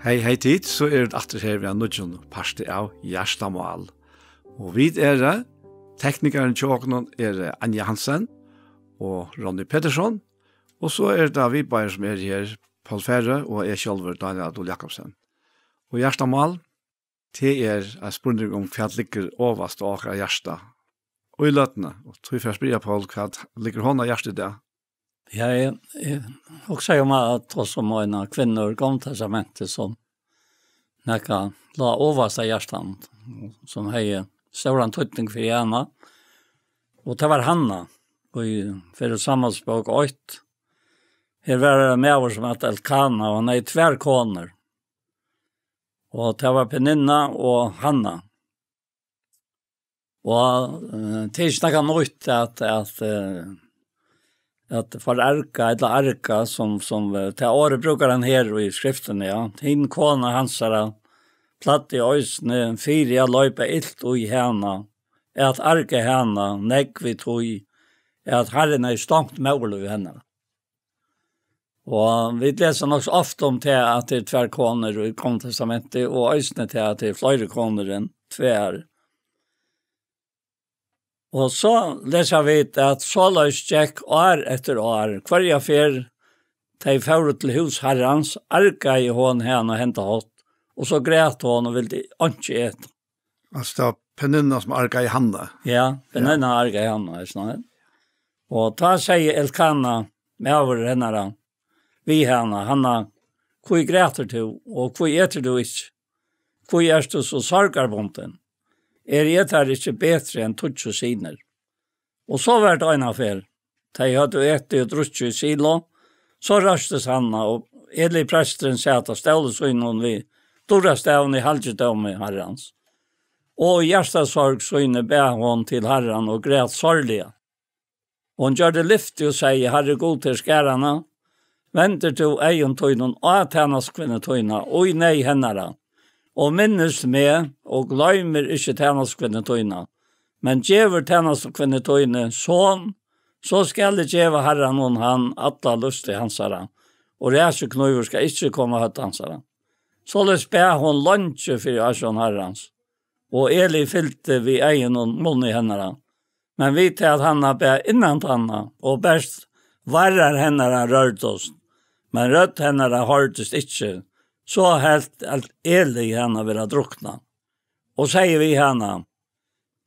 Hei tid, så det atter her vi har nødgjøn parste av Gjerstamål. Og vi teknikeren tjåknen Anja Hansen og Ronny Pettersson, og så det vi bare som her, Paul Ferre og jeg selv, Daniel Adol Jakobsen. Og Gjerstamål, det en spørning om hva ligger overst og akkurat Gjersta. Og i løtene, og tror jeg spørre Paul, hva ligger hånda Gjersta i det? Jag också om att oss som en kvinnor kom testamentet som näka la översta hjärtan som hade stor tydning för henne. Och det var Hanna och för sammanspråk 8. Här var med oss som att Elkana och nej tvärkoner. Och det var Peninna och Hanna. Och tisdagen kan ut att för arka som till året brukar han här i skriften ja hin kona hansara platt i ösne fyra löpa ilt och i henne att arka henne näck vi tog att Herren är stångt mål i henne. Och vi läser också ofta om det att det är tvär koner i kontestamentet och ösne till att det är flera koner än tvär. Og så leser vi at så løs Jack år etter år, hver jeg fer til fører til hus herrens, arka i hånd henne og hentet hatt, og så græt hun og ville ikke et. Altså det var Peninna som arka i henne? Ja, Peninna arka i henne, sånn. Og da sier Elkana med over henne, vi henne, Hanna, hvor græter du, og hvor eter du ikke? Hvor du så sargarbonten? Jeg tar ikke bedre enn tutsi og siner. Og så var det en affær. Da jeg hadde etter og drutsi i silo, så rastes Hanna, og Eli presteren sa at stålet så innom vi dora stavn i halvdom i herrens. Og hjertasorg så inne be hon til herren og græt sorglige. Hon gjør det lyftig og sier, Herre god til skærene, venter til egen tøynen og at hennes kvinnetøyne, og i nei hennere. Og minnes med, og gløymer ikke tjeneskvinnetøyne, men djever tjeneskvinnetøyne sånn, så skal det djeva herren og han alla lust i hansara, og reseknøyver skal ikke komme høtt hansara. Så løs be hon lunche for asjon herrens, og Eli fylte vi egen og munn i hennara, men vi til at han be innan tanna, og best varar hennara rørt oss, men rødt hennara hørtes ikke, så helt Eli henne vil ha drukna. Og sier vi henne,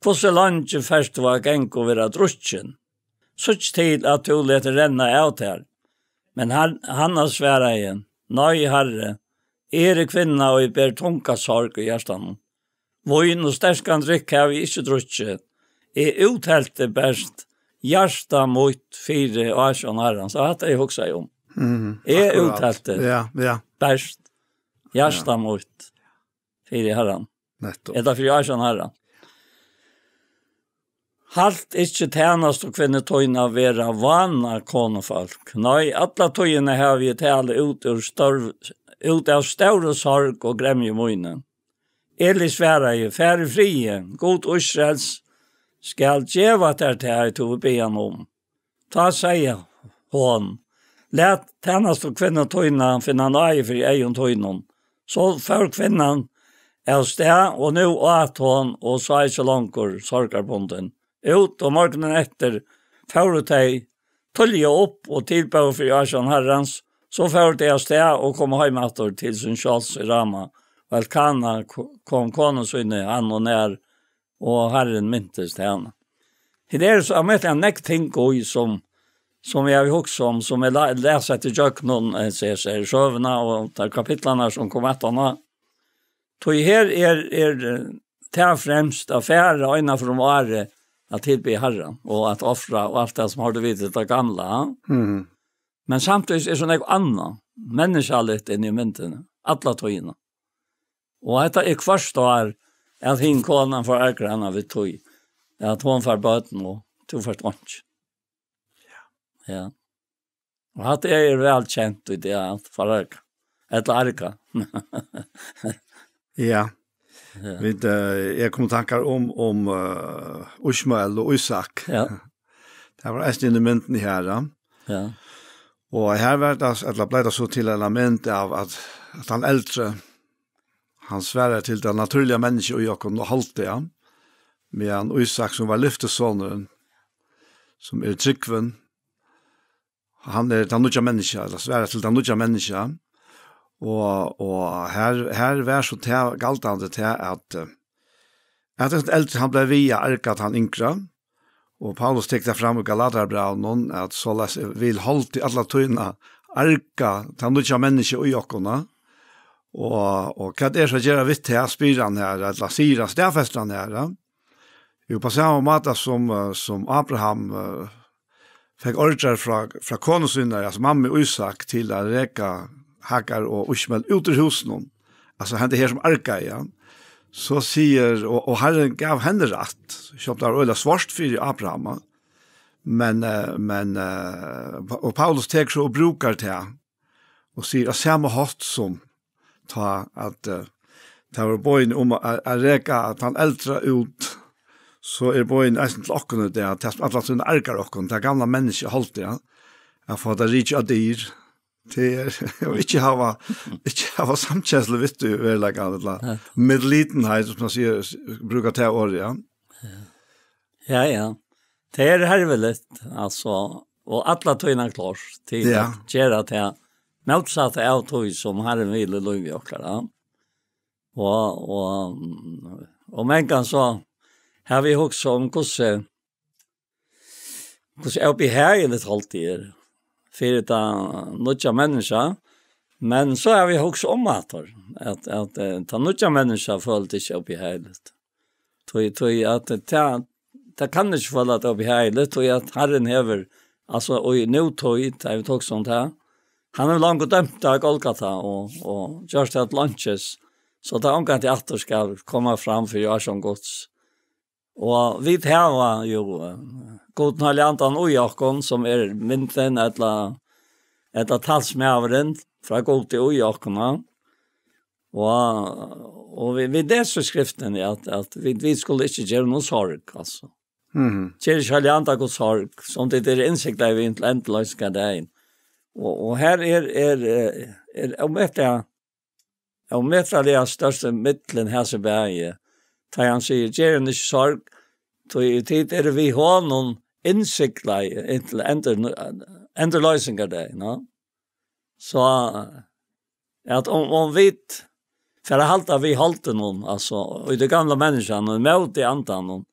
hvordan landet først var genk og vil ha drukken? Sutt til at du leter renne av her. Men Hanna svære igjen, nøy herre, kvinna og ber tunga sorg i hjertan. Vøyn og sterskan drikk har vi ikke drukken. Uthelte best hjersta mot 4 og 18 herren. Så hatt jeg hoksa om. Uthelte best. Hjärsta mot fyrir herran. Nettopp. Eta fyrir Asjan herran. Halt ikkje tjenast og kvinnetøyna vera vana konefolk. Nei, alla tøyene har vi tale ut av større sorg og gremje munnen. Eli Sverige, færre frie, god Israels, skal djeva der til å be han om. Ta sier hon, let tjenast og kvinnetøyna finna nøye for egen tøynen. Så för kvinnan sted, og nu åt hon, og så ikke langer sorgarbonden. Ut og morgenen etter, fører de tølge opp og tilbøy for Asjan herrens, så fører de sted og kom hjem etter til sin kjals i Rama. Og Elkana kom konen synne, han og nær, og herren myntes til henne. Det så jeg en nekk ting som jeg har hukst om, som jeg leser til Jøknon, ser sjøvene og der kapitlene som kom etter henne. Så her til fremst affære øyne for året at tilby Herren, og at offre og alt det som har du vidt det gamle. Mm. Men samtidig sånn noe annet, menneskelighet inn i myntene, alle tøyene. Og dette først år, at hin konen får ærker henne ved tøy, at hun får bøten og to først vant. Ja. Og at det vel kjent i det at forarka. Et arka. Ja. Jeg kom tankar om Ishmael og Isak. Ja. Det var en i mynden her. Ja. Och här var det att blev det så till element av att han äldre han svärar till det naturliga människor och jag kunde hålla det. Men Isak som var lyftesonen som tryggven han den nya människa eller svärar till den nya människa och här var så till galtande till att den äldre han blev via arkat han yngre och Paulus tekte fram i Galaterbrevnen att sålas vill hålla alla tyna arka den nya människa och jokkorna och vad det så göra vitt här spiran här att Siras stafestran här. Jo på samma måte som Abraham fick order från konungsynare, alltså mamma och Isak till att räcka Hagar och Ishmael ut ur husen. Alltså han det här som arka igen. Så säger och Herren gav henne rätt. Så det var ölla svårt för Abraham. Men och Paulus tar så och brukar det och säger att samma hatt som ta att ta var boyn om att räcka att han äldre ut så boyn nästan till åkken det att alla såna arkar åkken det gamla människor hållt det. Jag får det rich att dyr till och inte ha samkänsla vet du väl like medlidenhet som man säger brukar ta år ja. Ja. Det är härveligt alltså och alla tyna klart till att göra det motsatt av tog som Herren ville lov och klara. Och man kan så har vi också om hur uppe här är det alltid för det nya människa men så har vi också om att ta nya människa följt inte uppe här det att det kan inte falla att uppe här det och att Herren häver alltså och nu tog det vi också sånt här han har långt dömt av Golgata och just at lunches så att han kan till åter ska komma fram för jag som Guds. Och vi har ju god naljantan och Jakob som är mynten ett talsmävren från god till Jakob. Och vi det så skriften att vi skulle inte göra någon sorg alltså. Naljantan Guds sorg som det är insikt där vi inte ändlöska där. Och här är om det största mittlen här så berge. Tar han säger ger en sorg till tid är vi har någon insikt till ändra lösningar där, no? Så att om vi för att halta vi halta någon alltså och det gamla människan och mot det antan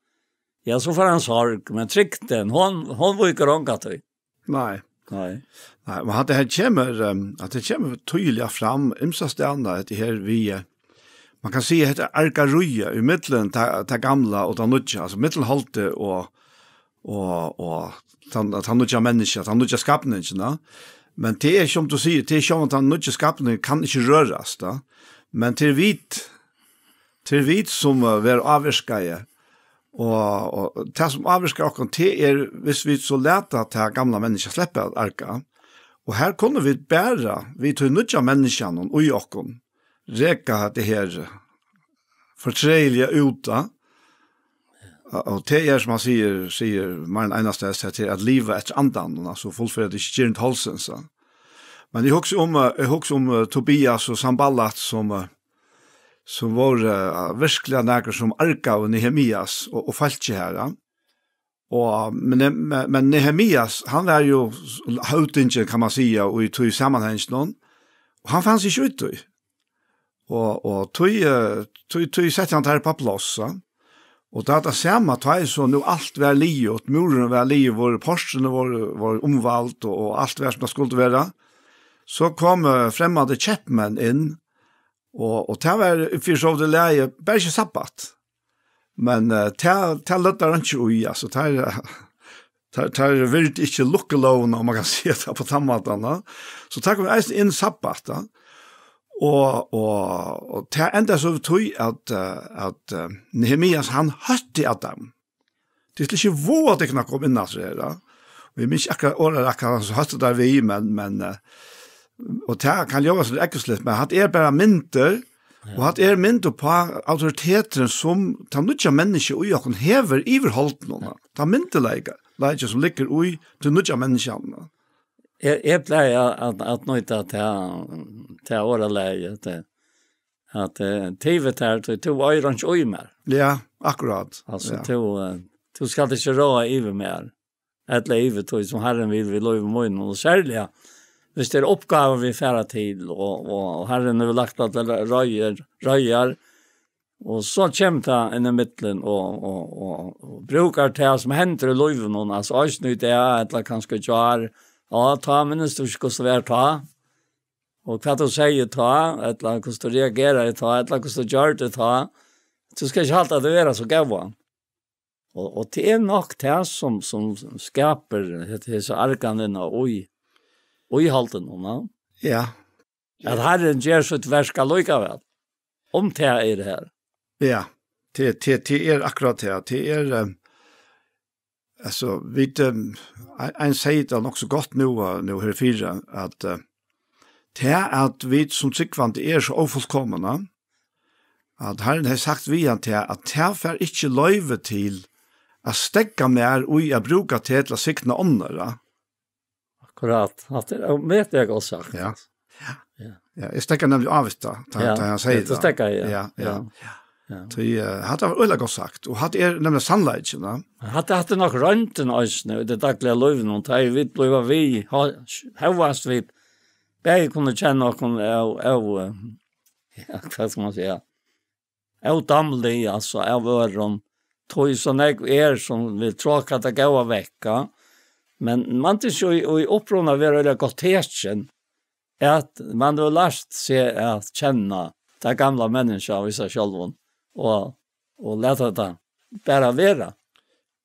ja så får han sorg men tryckten hon var ju kronkat. Nej, men att det här kommer tydligt fram imsastärna att det här vi man kan se heter arkaruja i mitten ta gamla och ta nya alltså mittelhalte och ta nya människa ta nya skapningen men det är som du säger det är som att ta nya skapningen kan inte röras då men till vit som var avskaje och det som avskar och det är hvis vi så lätt att ta gamla människor släppa arka och här kunde vi bära vi tog nya människan och jokon räcka det här förtrejliga uta och det är som man säger man enaste sätt att leva ett andan alltså fullfölja det inte halsen så men det är också om Tobias och Sanballat som var verkliga näker som Arka och Nehemias och Falche här och men Nehemias han var ju hutingen kan man säga och i två sammanhang någon och han fanns ju ute och tog sätter han där på plats och det samma tar så nu allt var liot muren var liot var porsen var omvalt och allt var som det skulle vara så kom främmande Chapman in och det var för så det läge bara inte sabbat men tell det inte ju alltså tar vill inte look alone om man kan se det på tammatarna så tar vi in sabbat och det enda så tog att Nehemias han hörde Adam. Det är inte vad det kan komma in att det och vi minns akkurat så hörde där vi men och det kan jag så äckligt men att bara mynter och att mynter på auktoriteten som tar nya människor och jag kan häver överhållt någon. Ta mynterlägga som ligger oj till nya människor. Jag plejer att nöjta till åra läge att tivet här tog öjrons öjmer. Ja, akkurat. Alltså ja. Du ska inte råa iver mer. Ett livet tog som Herren vill vi lov i munnen och särliga. Hvis det är uppgåvor vi färra till och Herren har lagt att röjar och så kämpa in i mitten och brukar det som händer i livet någon alltså ösnyt är eller kanske gör ja ta minst du ska så vara ta och vad du säger ta eller hur du reagerar ta eller hur du gör det ta så ska inte alltid vara så gåva och det är nog det som skapar det så arkanen och i halten no? Ja. Att Herren ger så ett verska lika väl om det är det här. Ja, det är akkurat det. Det är alltså vid en säger det också gott nu här fyra att det är att vi som tryggvande är så ofullkomna att Herren har sagt vi att det får inte löjve till att stäcka mer och jag brukar till att sikna andra. Akkurat. Det vet jag också sagt. Ja. Ja, jag stäcker nämligen av det där han säger det. Det stäcker Ja. Det hade varit ölla gott sagt och hade nämligen sannolikt, va? Hade nog rönten oss nu det dagliga livet och det vi blev vi har vi bäge kunde känna och vad ska man säga? Damlig alltså av öron tog så när som vill tråka att gå vecka. Men man tycker ju i upprona vara det gott tecken att man då lärt sig att känna det gamla människan i sig själv och låta det bara vara.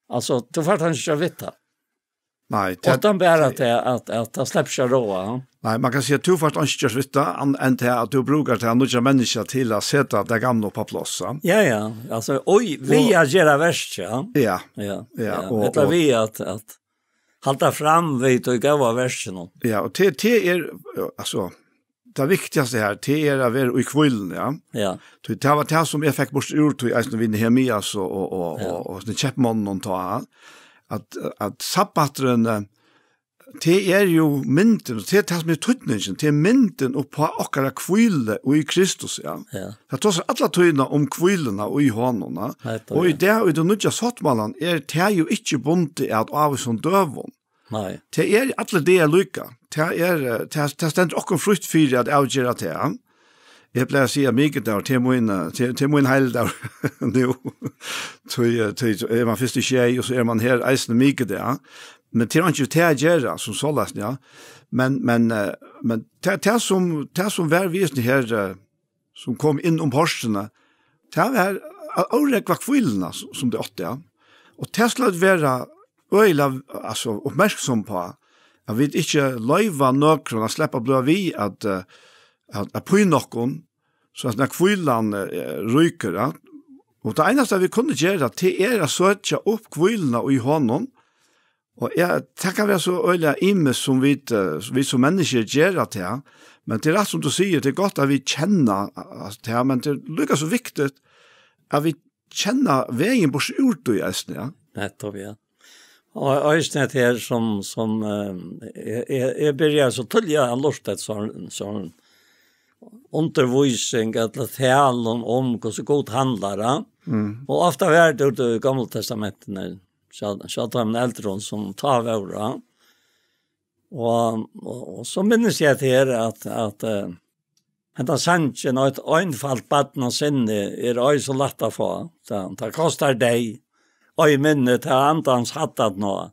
Alltså, du får inte veta. Nej. Och de bara att det släpper sig råa. Nej, man kan säga att du får inte veta än till att du brukar till andra människor till att sätta det gamla på plats. Ja. Alltså, vi är gärna värst, ja. Ja. Och vi att halta fram vid och gå av versen. Ja, och det är alltså det viktigaste här det är att vara i kvällen, ja. Ja. Det var det som jag fick bort ur till Eisen vid Nehemias och den köpmannen ta att sabbaten det är ju mynten det är det som är tutningen det är mynten och på akkurat kvällen och i Kristus, ja. Det tar alla tydna om kvällarna och i honom, och i det och det nya sattmalan är det ju inte bundet att av som dövon. Nej. Det är alla det är lycka. Det ständer också frukt för att avgöra det. Jag blir säga mycket där till min hel där nu. Så är man först i tjej och så är man här eisen mycket där. Men det är inte det att göra som sålas, ja. Men det som var visst här som kom in om horserna. Det var oräkva kvillna som det åtta, ja. Och det skulle vara öjla alltså uppmärksam på att vi inte löjva någon att släppa blå vi att på någon så att när kvällan ryker, och det enda vi kunde göra det är att söka upp kvällarna och i honom och det kan vara så öjla imme som vi som människor gör det, men det är rätt som du säger, det är gott att vi känner det, men det är lika så viktigt att vi känner vägen på sig ut i ästen, ja. Nettopp, ja. Och ösnet här som jag börjar så tydliga en lust att sån undervisning att tala om hur så god handlar. Och ofta är det i Gamla testamentet så att de äldre som tar våra. Och så minns jag till att det sanningen och ett enfalt badna sinne är så lätt att få. Det kostar dig och i minnet har andans hattat nå.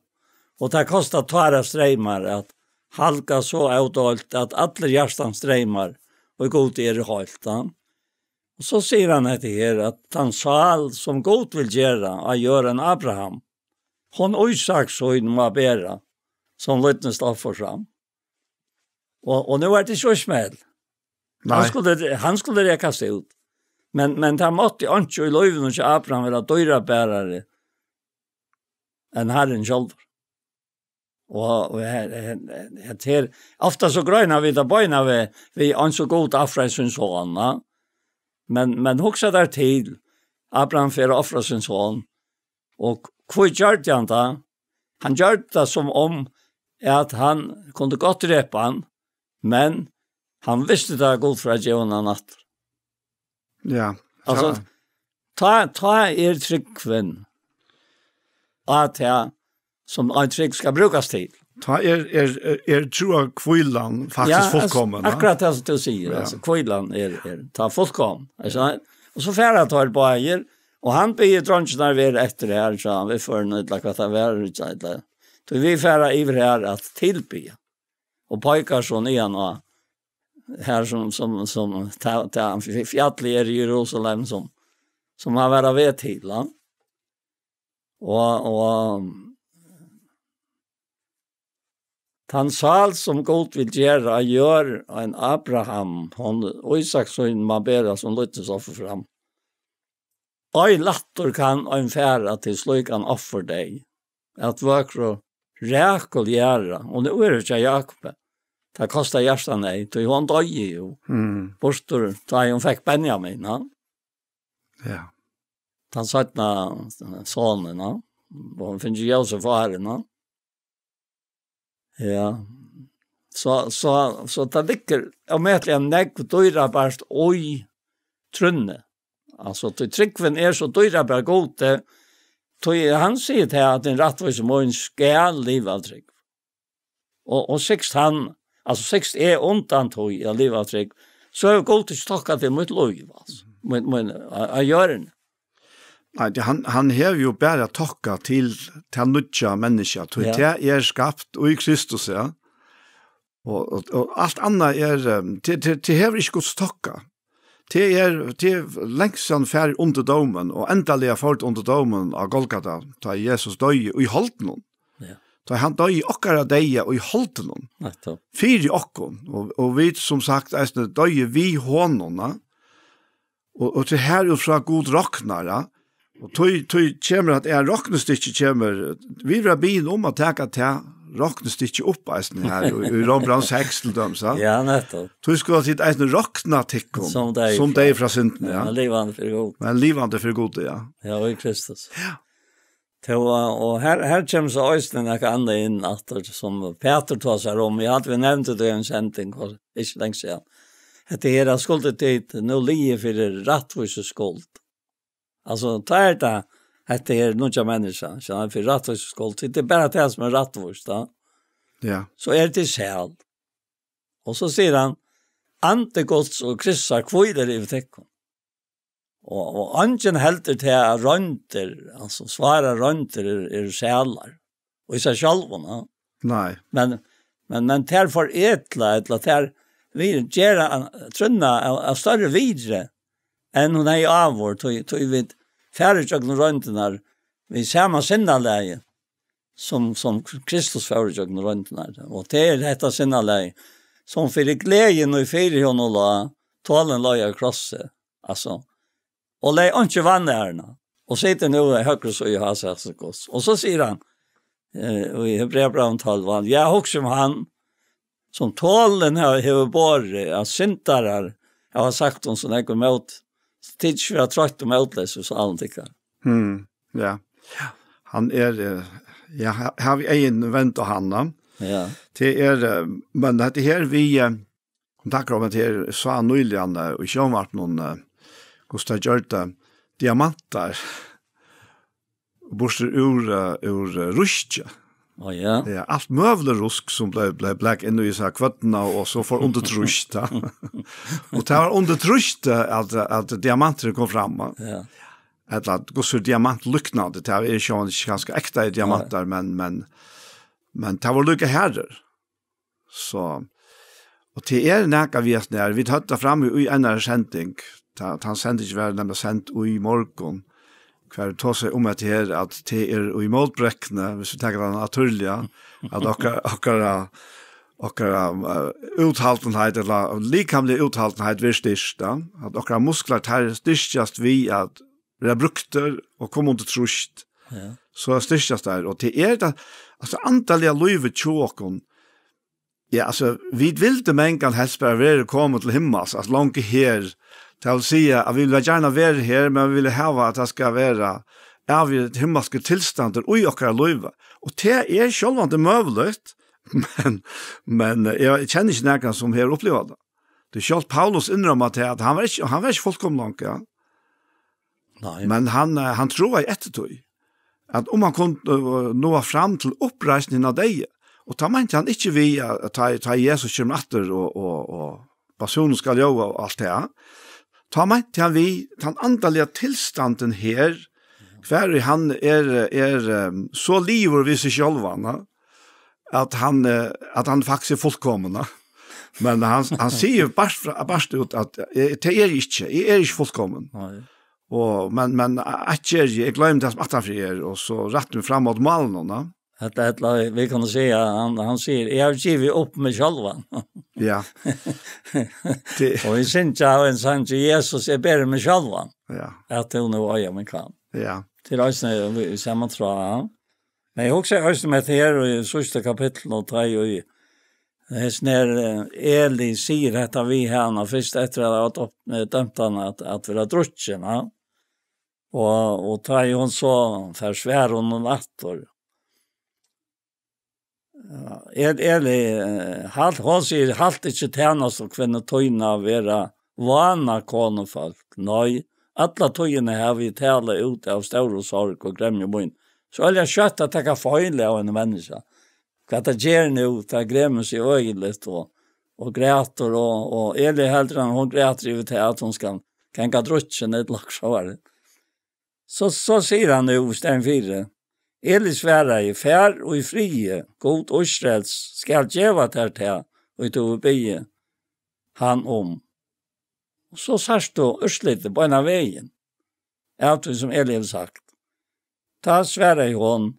Och det kostar tvära strömmar att halka så avdolt att alla hjärtan strömmar och god är det halt. Och så säger han här att han sal som god vill göra gör en Abraham. Hon Isak så in må bära som lyttnes av för fram. Och nu är det så smäll. Han skulle räcka sig ut. Men han måtte inte i löven och Abraham vara dyra bärare än Herren själv. Och här ofta så gröna vi där böna vi är så god offra sin son. Men också där till Abraham för offra sin son. Och vad gör han då? Han gör det som om att han kunde gott drepa han, men han visste det god för att ge honom natt. Ja. Alltså, ta tryggven att jag som en trygg ska brukas till. Ta tror jag kvillan faktiskt fullkommen. Ja, akkurat det som du säger. Alltså, kvillan ta fullkommen. Alltså, och så färra tar på äger, och han blir dronchen när vi är efter det här, så han vi får en utlag att det är så vi färra iver här att tillbe. Och pojkar så igen och här som fjättlig är i Jerusalem som har varit vet till. Och han sal som god vill gör en Abraham, och Isak son man bära som lyttes offer fram. Oj lattor kan en färra till slukan offer dig. Att vakra räkol göra, och nu är det inte Jakob. Det kostar hjärtan nej, då hon dög ju. Bostor, då hon fick Benjamin, ja. Ja. Han sattna sonen, ja. Och hon finns ju Josef faren, ja. Ja. Så det ligger omöjligen negg dyra barst oj trunne. Alltså till tryggven är så dyra bara gode. Han säger till att en rättvis mån ska liv av trygg. Och sext han, alltså sext är ontan tog i liv av trygg. Så är det god till stocka till mitt liv, alltså. Jag gör det. Nej, han har ju bara tacka till nutja människa. Det är skapt och i Kristus, ja. Och allt annat är det har inte gått stocka. Det är längst färd under domen och äntligen fort under domen av Golgata ta Jesus døy och i holdt någon. Ja. Ta han døy okkara deia og i holdt någon. Fyri okkon och vi som sagt är døy vi honom. Och det här är från god rocknara. Och tog kommer att är rocknesticke kommer vi vill be om att ta till rocknesticke upp eisen här i Rombrans häxeldom så. Ja, nettopp. Du skulle sitt eisen rockna tickon som dig från synden, ja. Livande för god. Men livande för god, ja. Ja, och i Kristus. Ja. Och här kommer så eisen något annat in att som Peter tar sig om. Jag hade nämnt det i en sändning inte länge sedan. Det är skuldet till nu lige för rättvisa skuld. Alltså tar det att det är några människor så för rättvisa skuld. Det är bara det som är rättvist, då. Ja. Så är det själ. Och så säger han antegods och kryssar kvider i täcken. Och angen helter till rönter, alltså svara rönter är själar. Och i sig själva. Nej. Men där för etla där vi gera trunna av större vidre än hon är av vår tog vi färdigt och röntenar vi samma sinnaläge som Kristus färdigt och röntenar och det är detta sinnaläge som för glädjen och för hon och la talen la jag krosse alltså och lä inte vannärna och sitter nu i högre så jag har sagt och så säger han i Hebreerbrevet 12 jag också som han som tålen har bara att syntarar jag har sagt om sån här mot tids för att trött och motlös så allt tycker. Ja. Han är ja har vi en vän och Hanna. Ja. Det är men det här vi kontaktar om det så nyligen och jag har varit någon Gustav Gjörta diamanter borster ur Russia. Oh, ja. Ja, allt mövlerusk som blev black in i så kvartarna och så får undertrusta. Och det var undertrusta att diamanter kom fram. Ja. Att gå så diamant luknade det är ju ganska äkta diamanter ja. men det var lucka herrar. Så och det är näka vi när vi tar fram i en sändning att han sände ju väl när sänt i morgon. Kvar tar sig om att det är i målbräckna, hvis vi tänker den naturliga, att okkara uthaltenhet, eller likamlig uthaltenhet vil styrsta, at okkara muskler tar styrstjast vi at vi har brukter og kommer under trusht, så styrstjast der, og det er det, altså antallet livet tjåkon, ja, altså, vi vil det mengan helst bare være kommet til himmels, altså langt her, det vil si at vi vil gjerne være her, men vi vil ha at det skal være av himmelske tilstander og i okkara livet. Og det er sjølvande møvlet Men jag känner inte någon som har upplevt det. Det är själv Paulus inrömmat att han var inte fullkomlig långt, ja. Nej. Men han tror i ettertid att om han kunde nå fram till uppreisningen av dig, och tar man inte han inte via att ta Jesus kommer efter och personen ska göra och allt det, tar man inte han vi den andliga tillstånden här, kvar han är så livor vid sig själva, att han faktiskt är fullkommen. Men han säger bara ut att det är inte fullkommen. Nej. Och men jag glömde det som att han och så rätt mig framåt malen då. Vi kan säga han säger jag har givit upp mig själva. Ja. Och i sin tjau en sån Jesus är bättre med själva. Ja. Att hon nu är man kan. Ja. Till oss när samma tror jag. Men jag också med det här i första kapitel och 3 och det är när Eli säger att vi här först efter att dömt han att vara drucken, och tar hon så försvär hon nattor. Eli hon säger halt inte tjänas och kvinnor tojna vara vana konefolk. Nej, alla tojna har vi talat ut av stor sorg och grämjemån. Så jag kött att ta fejl av en människa. Att det ger nu, det grämmer sig öjligt och gräter och Eli heller hon gräter ju till att hon kan gå drutchen ett lagsvar. Så säger han nu, stäm 4. Eli svärar i fär och i frie, god och Israels skall geva till och i tog be han om. Och så särst då örsligt på ena vägen. Allt som Eli har sagt. Ta svärar i hon.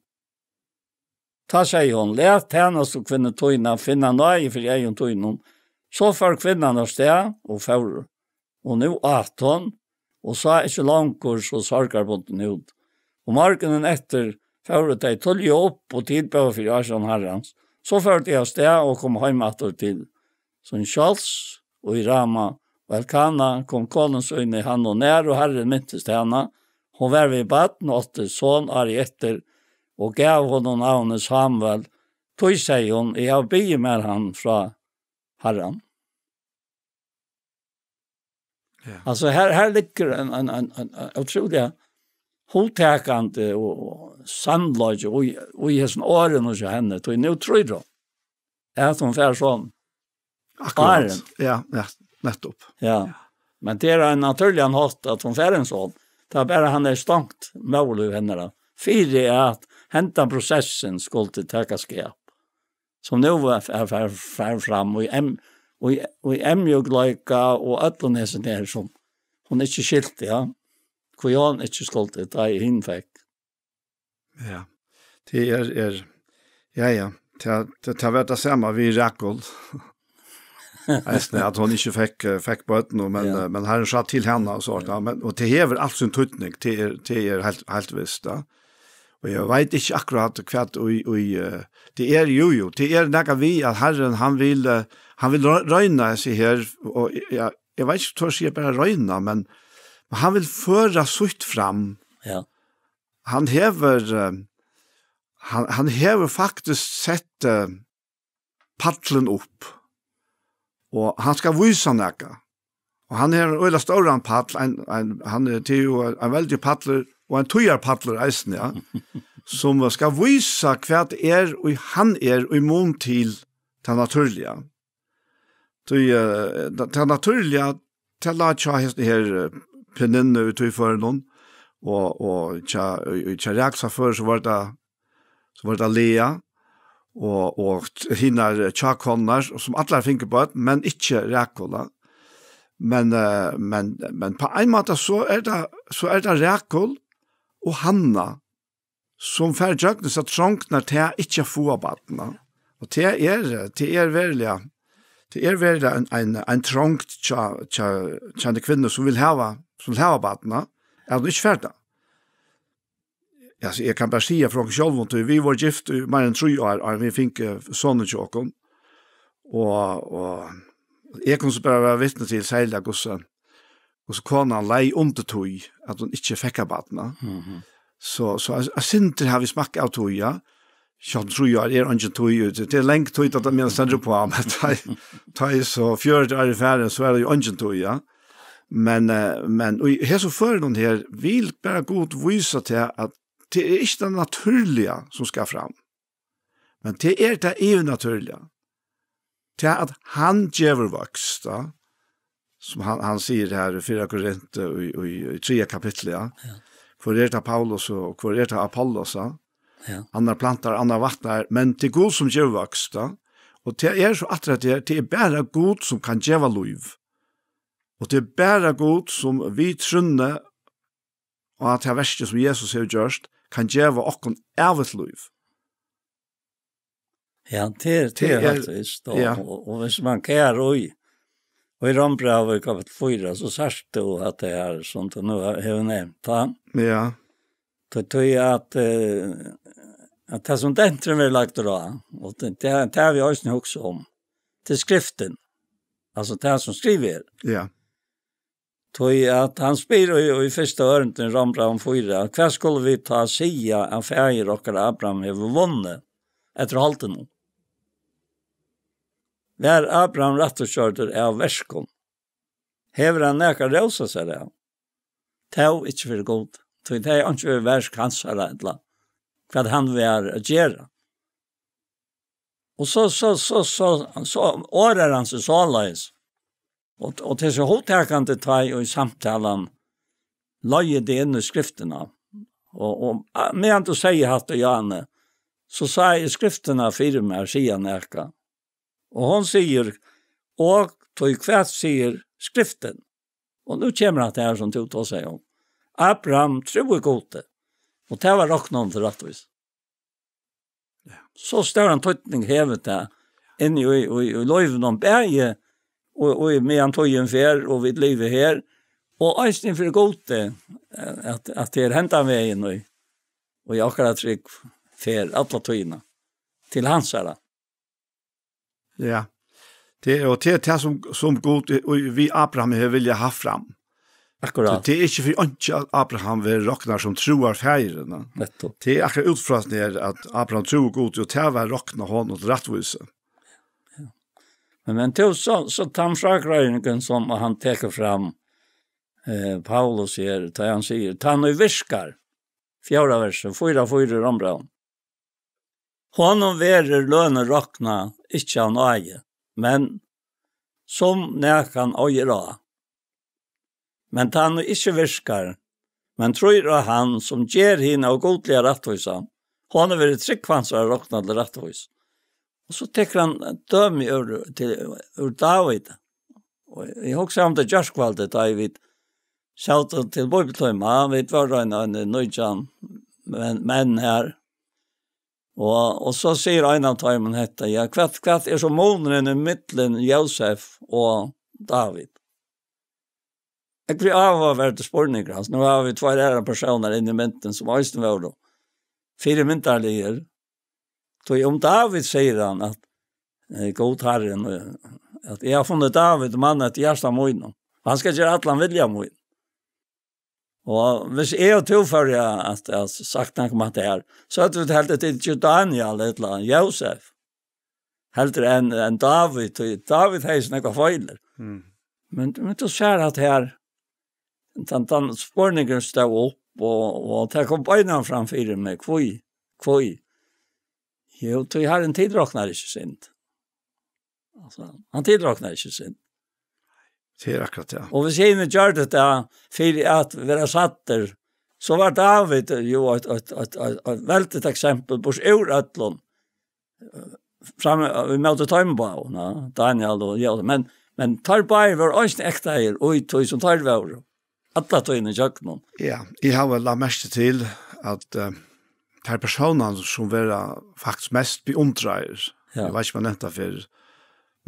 Ta sig hon, lät henne så kvinnan tojna finna nöje för egen tojnon. Så för kvinnan av sted och för. Och nu 18 och så är inte långkor så sorgar på den ut. Och morgonen efter för de tolje upp och tillbaka för Jason Herrans. Så för de av sted och kom hem åter till som Charles och i Rama. Och Elkana kom konens öjne i hand och när och Herren mintes till henne. Hon var vid baden och åtte son Ari efter og gav honom navnet Samuel, tog seg hon, jeg bygger med han fra Herren. Ja. Alltså här ligger en otrolig hotäkande och sandlag och i hessen åren och så henne, tog nu tror jag att hon fär sån. Akkurat. Ja, nettopp. Ja. Men det är en naturlig hatt att hon fär en sån. Det är bara han är stankt mål ur henne då. Fyra är att hända processen skulle till täckaskap. Som nu är fram och i emjoglöjka och ötlånesen där som hon är inte skilt, ja. Kvian är inte skilt, det är hinfäck. Ja, det är ja, det har varit det samma vid Rakel. Att hon inte fick på ett nu, men Herren sa till henne och så. Men, och det hever allt sin tutning, det är helt visst, ja. Och jag vet inte akkurat kvart det är ju det är något vi att Herren han vill röjna sig här och jag vet inte hur jag bara röjna men han vill föra sutt fram. Ja. Han häver faktiskt sett paddlen upp. Och han ska visa näka. Och han är en ölla stor paddel han är till en väldigt paddler och en tojar paddler eisen, ja. Som ska visa kvart och han är i mån till det naturliga. Det naturliga till att jag här pinnen ut i för någon och jag räksa för så var det Lea och hinnar tjakonnar som alla finker på men inte räkola. Men på en måte så är det Räkol och Hanna som färgjøknes at trångnar til ikke få badna. Og det er veldig en trångt kjenne kvinner som vil hava badna, er det ikke ferdig. Jeg kan bare si fra selv, vi var gift i mer enn 3 år, og vi fikk sånne tjåken. Og jeg kunne bare være vittne til særlig og så kona lei undertøy at hun ikke fikk badna. Så jeg synes har vi smakket av toja. jag tror jag inte tog ut. Det länge tog att jag ständer på, men ta så 4 år i färden så det ju inte tog, ja. Men här så för någon här vill bara god visa till att det är inte det naturliga som ska fram. Men det är det naturliga. Det är att han djävul växta, som han säger här i 4 Korint i 3 kapitel, ja. Kvar är det Paulus och kvar är det Apollos, ja. Andra plantar, andra vattnar, men det är god som djävul växta. Och det är så attraktivt, det är bara god som kan djäva liv. Og det bare god som vi trunne, og at det verste som Jesus har gjort, kan gjøre okken evet liv. Ja, det er faktisk. Og hvis man kjær og i Rombrevet kapitel 4, så sørst du at det er som du nå har nevnt. Ja. Det tror jeg at det som dentren vi lagt da, og det har vi også om, til skriften. Altså det som skriver. Ja. Tog at han spyr i første øren til Rombrevet 4, hva skulle vi ta sia av fæger og Abraham har vunnet etter halte nå? Vær Abraham rett og kjørter av verskon. Hever han nekar rausa seg det? Det er ikke for god. Det er ikke for versk hans eller hva han vil gjøre. Og så årer han seg såleis. Og til så hotekande teg og i samtalen løye det inn i skriftene. Og medan du sier hatt og Janne, så sa jeg skriftene fire med sier neka. Og hon sier, og tog kvart sier skriften. Og nu kommer det her som du tar seg om. Abraham tror gode. Og det var nok noen til rettvis. Så stør han tøytning hevet det inn i løyven om berget, og med han tog en fer, og vi lever her, og eisen for gode, at det er hentet veien, og jeg akkurat trygg fer, alle tøyene, til hans her. Ja, det er det som god, og vi Abraham har vilja ha fram. Akkurat. Det er ikke for ikke at Abraham vil råkne som troer færgerne. Det er akkurat utfrasen her at Abraham tror god, og det er råkne hånd og rettvise. Men til så tar fragrøyningen som han teker fram, Paulus sier, han sier, ta nu viskar, 4 verset, 4 Rombrevet. Honom verer lønne råkna, ikke av nøye, men som nekan øyra. Men ta nu ikke viskar, men tror av han som gjer henne og godlige rettvisa, honom verer tryggvansar råkna til rettvis. Og så tekker han døme ur David. Og jeg husker om det gjørskvalget, da jeg vet, sjalt til Bibeltøyma, vi var en nøydjan menn her. Og så sier en av tøymen hette, ja, hva er så måneden i midtelen Josef og David? Jeg blir avhåverdt spørninger, nå har vi 2 personer inne i mynten som også var da. 4 myntarliger. Så om David sier han at god herren, at jeg har funnet David, mannen til hjärsta møynen. Han skal gjøre at han vilja møynen. Og hvis jeg og tilfører at jeg har sagt noe om at det her, så er det helt til Daniel eller Josef. Helt enn David. David har ikke noe feiler. Men du ser at her, den spørningen stod opp, og det kom beina framfyrir meg. Hvor? Jo, du har en tidraknar ikke sint. Altså, han tidraknar ikke sint. Det er akkurat, ja. Og hvis jeg gjør det for at vi er satter, så var David jo et veldig eksempel på Ur-Øtlund, vi møtte Tøymebau, Daniel og jeg, men tar bare var også ekte her, og tog som tar var, alle tøyene kjøkken. Ja, jeg har vel lagt mest til at det er personer som er faktisk mest beundrer, jeg vet ikke hva nevnt det for,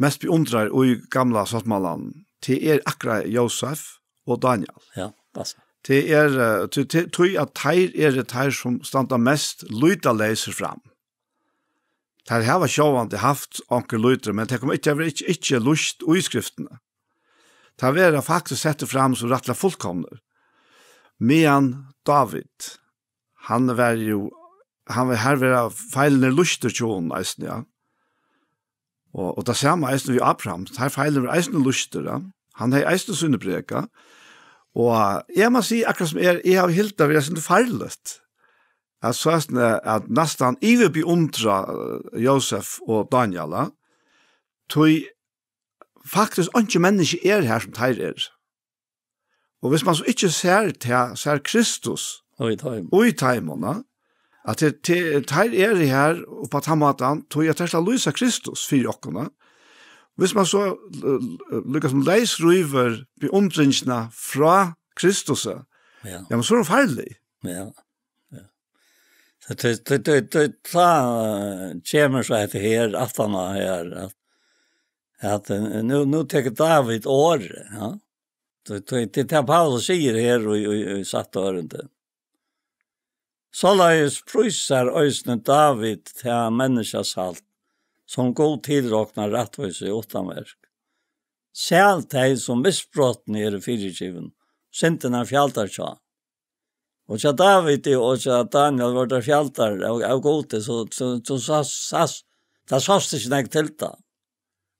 mest beundrer i gamla Sottmaland, det er akkurat Josef og Daniel. Ja, passer. Det er, tror jeg at det er det som standa mest lyda leser fram. Det har vært sjåvande haft anker lyder, men det kommer ikke lyst i skriftene. Det har vært faktisk sett fram som rettelig fullkomner. Men David, han var jo han var her ved feilene luster tjoen, eisen, ja. Og det samme eisen vi Abraham, her feilene var eisen luster, ja. Han har eisen sunnebreka, og jeg må si, akkurat som jeg har hilt det, vi har sinne feilet. Jeg så at nesten i vil beundra Josef og Daniel, tog faktisk ikke mennesker her som teir Og hvis man så ikke ser Kristus og i taimene, at teir her, og på tammatan, tog jeg til å lyse Kristus for okkene. Hvis man så lykkes som leisryver beundringsene fra Kristus, ja, men så er det feillig. Ja. Det kommer så etter her, at han her, at nu teker David året, ja. Det Paulus sier her og satt året. Så leis prøyser øysene David til menneskers halt, som god tilråkner rettvise utanverk. Selv de som misbrotten i fyrirgiven, synden fjaltar tja. Og så David og så Daniel var der fjaltar av gode, så det sast ikke nek til det.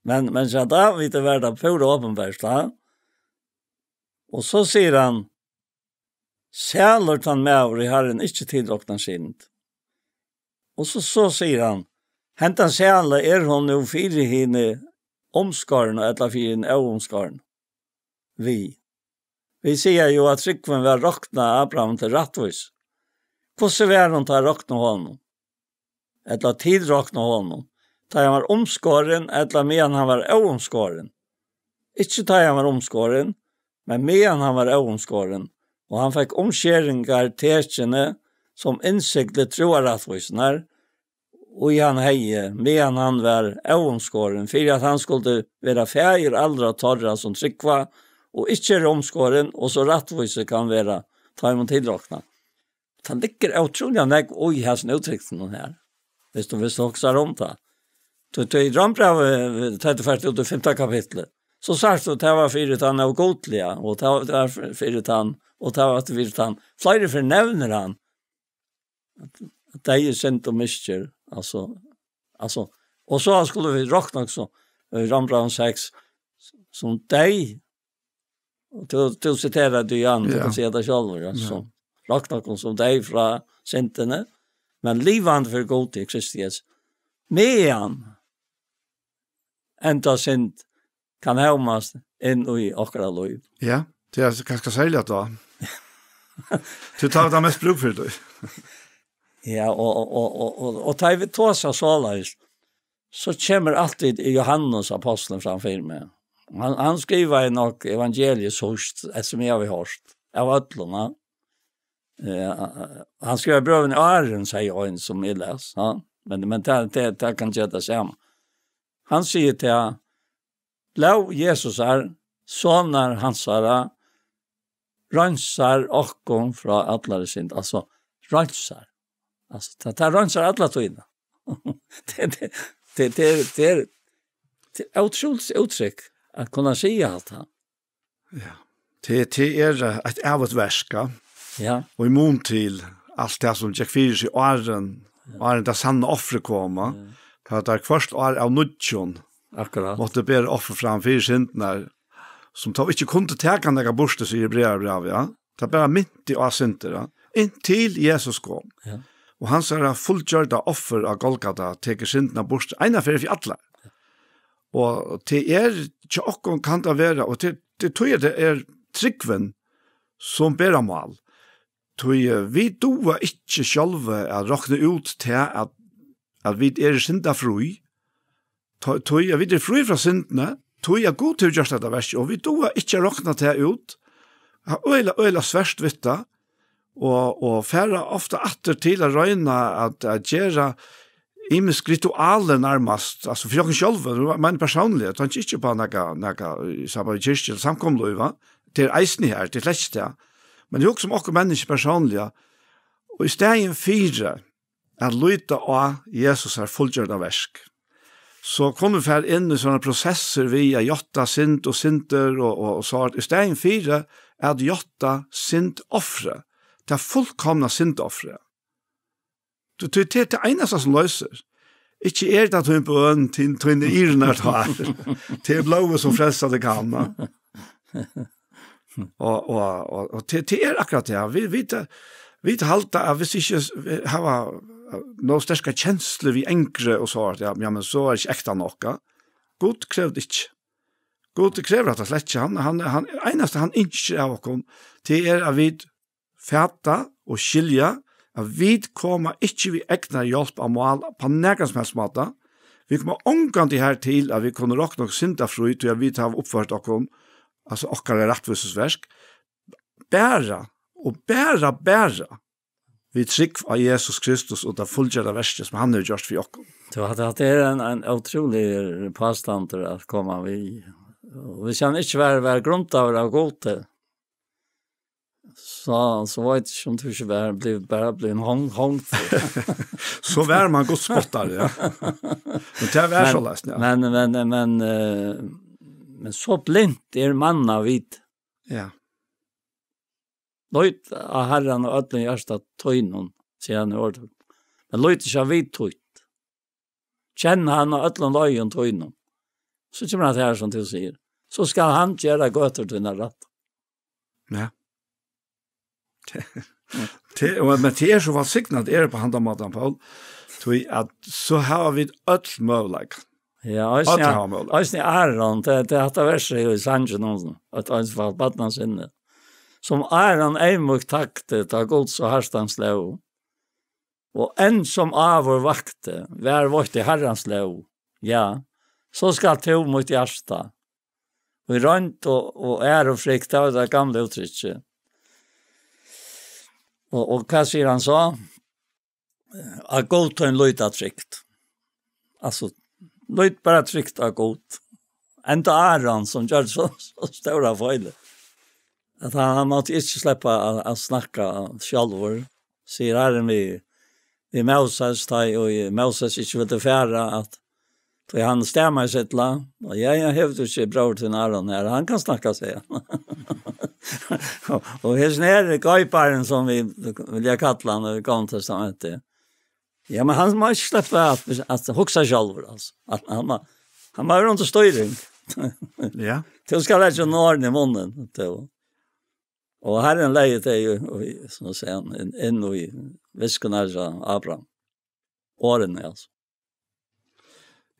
Men så David var der pura åpenbært, da. Og så sier han, «Sjælert han med over i herren, ikke tilråkna synd.» Og så sier han, «Hentan sjæle hun jo fire hine omskaren, eller fire hine omskaren. Vi sier jo at Rikven var råkna Abraham til rattvis. Hvordan var hun til å råkna honom? Eller tidråkna honom? Da han var omskaren, eller medan han var omskaren. Ikke da han var omskaren, men medan han var omskaren. Og han fikk omskjeringar tekjene som innsikte troaratvisner, og i han heie, medan han var omskaren, for at han skulle være feir aldra torra som trykva, og ikke omskåren, og så rattvise kan være ta imot tilråkna. Han ligger utrolig nek i hans uttrykken her, hvis du også om det. I Rambrevet 34 ut 5. kapitlet, så sagt du at det var fyrt han av godlige, og det var fyrt han, og det var fyrt han. Flere fornevner han, at det er sint og mister, altså, og så skulle vi råkna også, Rambrevet 6, som deg, og du siterer du igjen, du kan si det selv, altså, råkna som deg fra sintene, men livet for god til Kristiets, medan enda sint kan helmast inn i okra liv. Ja, det er ganske særlig at da. Du tar det mest bruk for det. Ja, og tar vi tåsa såleis, så kommer alltid Johannes apostlen framför mig. Han skriver nok evangeliet först, som jag har hört, av ödlorna. Han skriver bröven i Aron, säger en som jag läs. Ja? Men det kan inte det samma. Han säger till Lov Jesus sonar hansara, rönsar okkom fra allare synd. Alltså, rönsar. Alltså, det rönsar alla tøyna. Det är otroligt uttryck att kunna säga allt här. Ja. Det är ett ävet värska. Ja. Och i mån till allt det som Jack Fyrs i åren där sanna offre komma. Ja. Det är först år av nudjon. Akkurat. Måtte bära offer fram för syndnar som tar inte kunde täcka några borste så i brev, ja. Det bara mitt i av synder, ja. Intill Jesus kom. Ja. Och han sa fullgjorda offer av Golgata teker syndna borste ena för alla. Og det ikke åkken kan det være, og det tror jeg det tryggven som ber om all. Vi doer ikke selv å råkne ut til at vi synda fri. Vi fri fra syndene, tror jeg god til å gjøre dette verset, og vi doer ikke råkne til ut. Øyla sverst vitta, og færre ofte atter til å røyne at gjøre imisk ritualer nærmast, altså for jokken sjølv, men personlig, det er ikke bare noe sammen i kyrkje eller samkomløyva, det eisni her, det slett det, men det er også som okkur mennesker personlige, og i stegen 4, at lyta av Jesus fullgjørda versk, så kommer vi fær inn i sånne prosesser via jotta synd og synder, og så i stegen 4, at jotta synd offre, det fullkomna syndoffre. Det är det enda som löser. Ikke det at hun på øen til irene tar. Det blåa som frelser det kan. Og det akkurat det. Vi halta at hvis ikke har noen sterske kjensler vi enkre og så, ja, men så det ikke ekta noe. God krevde ikke. God krever at det slett ikke. Han eneste han ikke av oss, det at vi fæta og skilja, at vi kommer ikke vi egna hjelp av mål på nærmest som helst måte. Vi kommer omgang til her til at vi kunne råkne nok synda fru til at vi tar oppført oss, altså okkar rettvisesversk, bæra vi trygg av Jesus Kristus og det fullgjørende verset som han har gjort for oss. Det en utrolig påstand at komme vi. Vi kan ikke være grunnt av det gode. Så var det som du ikke bare ble en hånd. Så var man godt spottet, ja. Men det var så løsning, ja. Men så blindt manna vid. Ja. Løyt av herren og ødelen hjørsta tøynen, sier han i året. Men løyt ikke av vid tøyt. Kjenn han og ødelen løyen tøynen. Så kommer det her som du sier. Så skal han gjøre gøter til denne rett. Ja. Men det så valgsignat på handamaten, Paul. Så har vi ødel møvleg. Ja, Øysten i Aron, det verset i Sangen, at Øysten var badnans inne. Som Aron eimuk takte ta gods og herstans lov. Og enn som avur vakte, vær vårt i herrans lov. Ja, så skal to mot hjärsta. Og rønt og og frikt av det gamle uttrykket. Og hva sier han så? At godt en løyta trygt. Altså, løyt bare trygt av godt. Enda Aron som gjør så stora feil. At han måtte ikke slippe å snakke selv. Sier Herren vi Moses, og Moses ikke ville fære at han stemmer i sitt land, og jeg har ikke bror til Aron her, han kan snakke seg. Og hans nere gøyparen som vi vil kalle han i Gamle testamentet. Ja, men han må ikke slippe at hukse selv, altså. Han må rundt og støyring. Ja. Til skal jeg ikke nå i munnen. Og Herren leier det jo, som å si, inn i visken av Abraham. Årene, altså.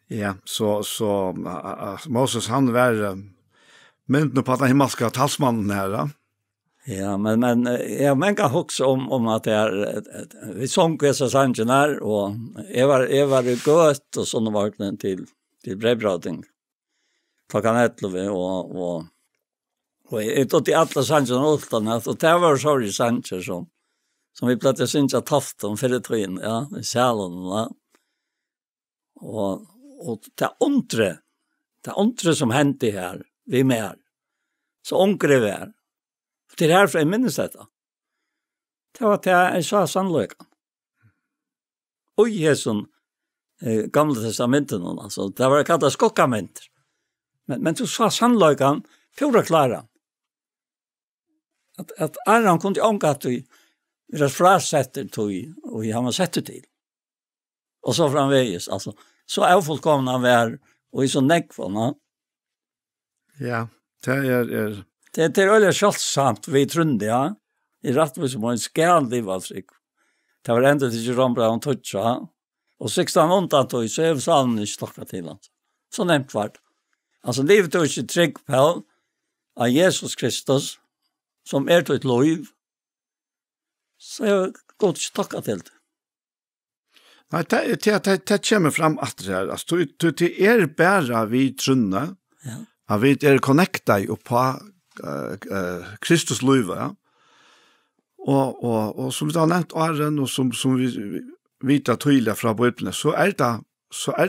Ja, så Moses han var mynden på at han himmelska talsmannen her, da. Ja, men kan huske om at vi sång vissa sangen her, og jeg var gøt og sånne vaknen til brevbrating. Klokkan 11, og jeg tog til alle sangen og det var sorg sanger som vi platt synge taften for det tøyen, ja, i sjælen, ja. Og det andre som hendte her, vi med her, så ångre vi her. Det herfra jeg minnes dette. Det var at jeg sa sannløyken. Og Jesu gamle testamenten, altså, det var kallet skokkamenter. Men du sa sannløyken, pura klara. At Aron kunne ånga at vi var frasetter til, og han var sett til. Og så framveges, altså. Så fullkomna var, og i så nekvåna. Ja, det Det veldig kjølsamt vi trunde, ja. I rettvis må en skjæren liv av seg. Det var enda til ikke rombra om tøtja. Og 1600 tog, så salen ikke stokket til han. Så nevnt var det. Altså, livet er ikke trygg på av Jesus Kristus, som til et lov, så jeg godt ikke stokket til det. Nei, det kommer fram at det her. Altså, det bare vi trunne, ja. At vi connecta på Kristus liv, ja. Og som vi har nevnt åren, og som vi vet tydelig fra Bibelen, så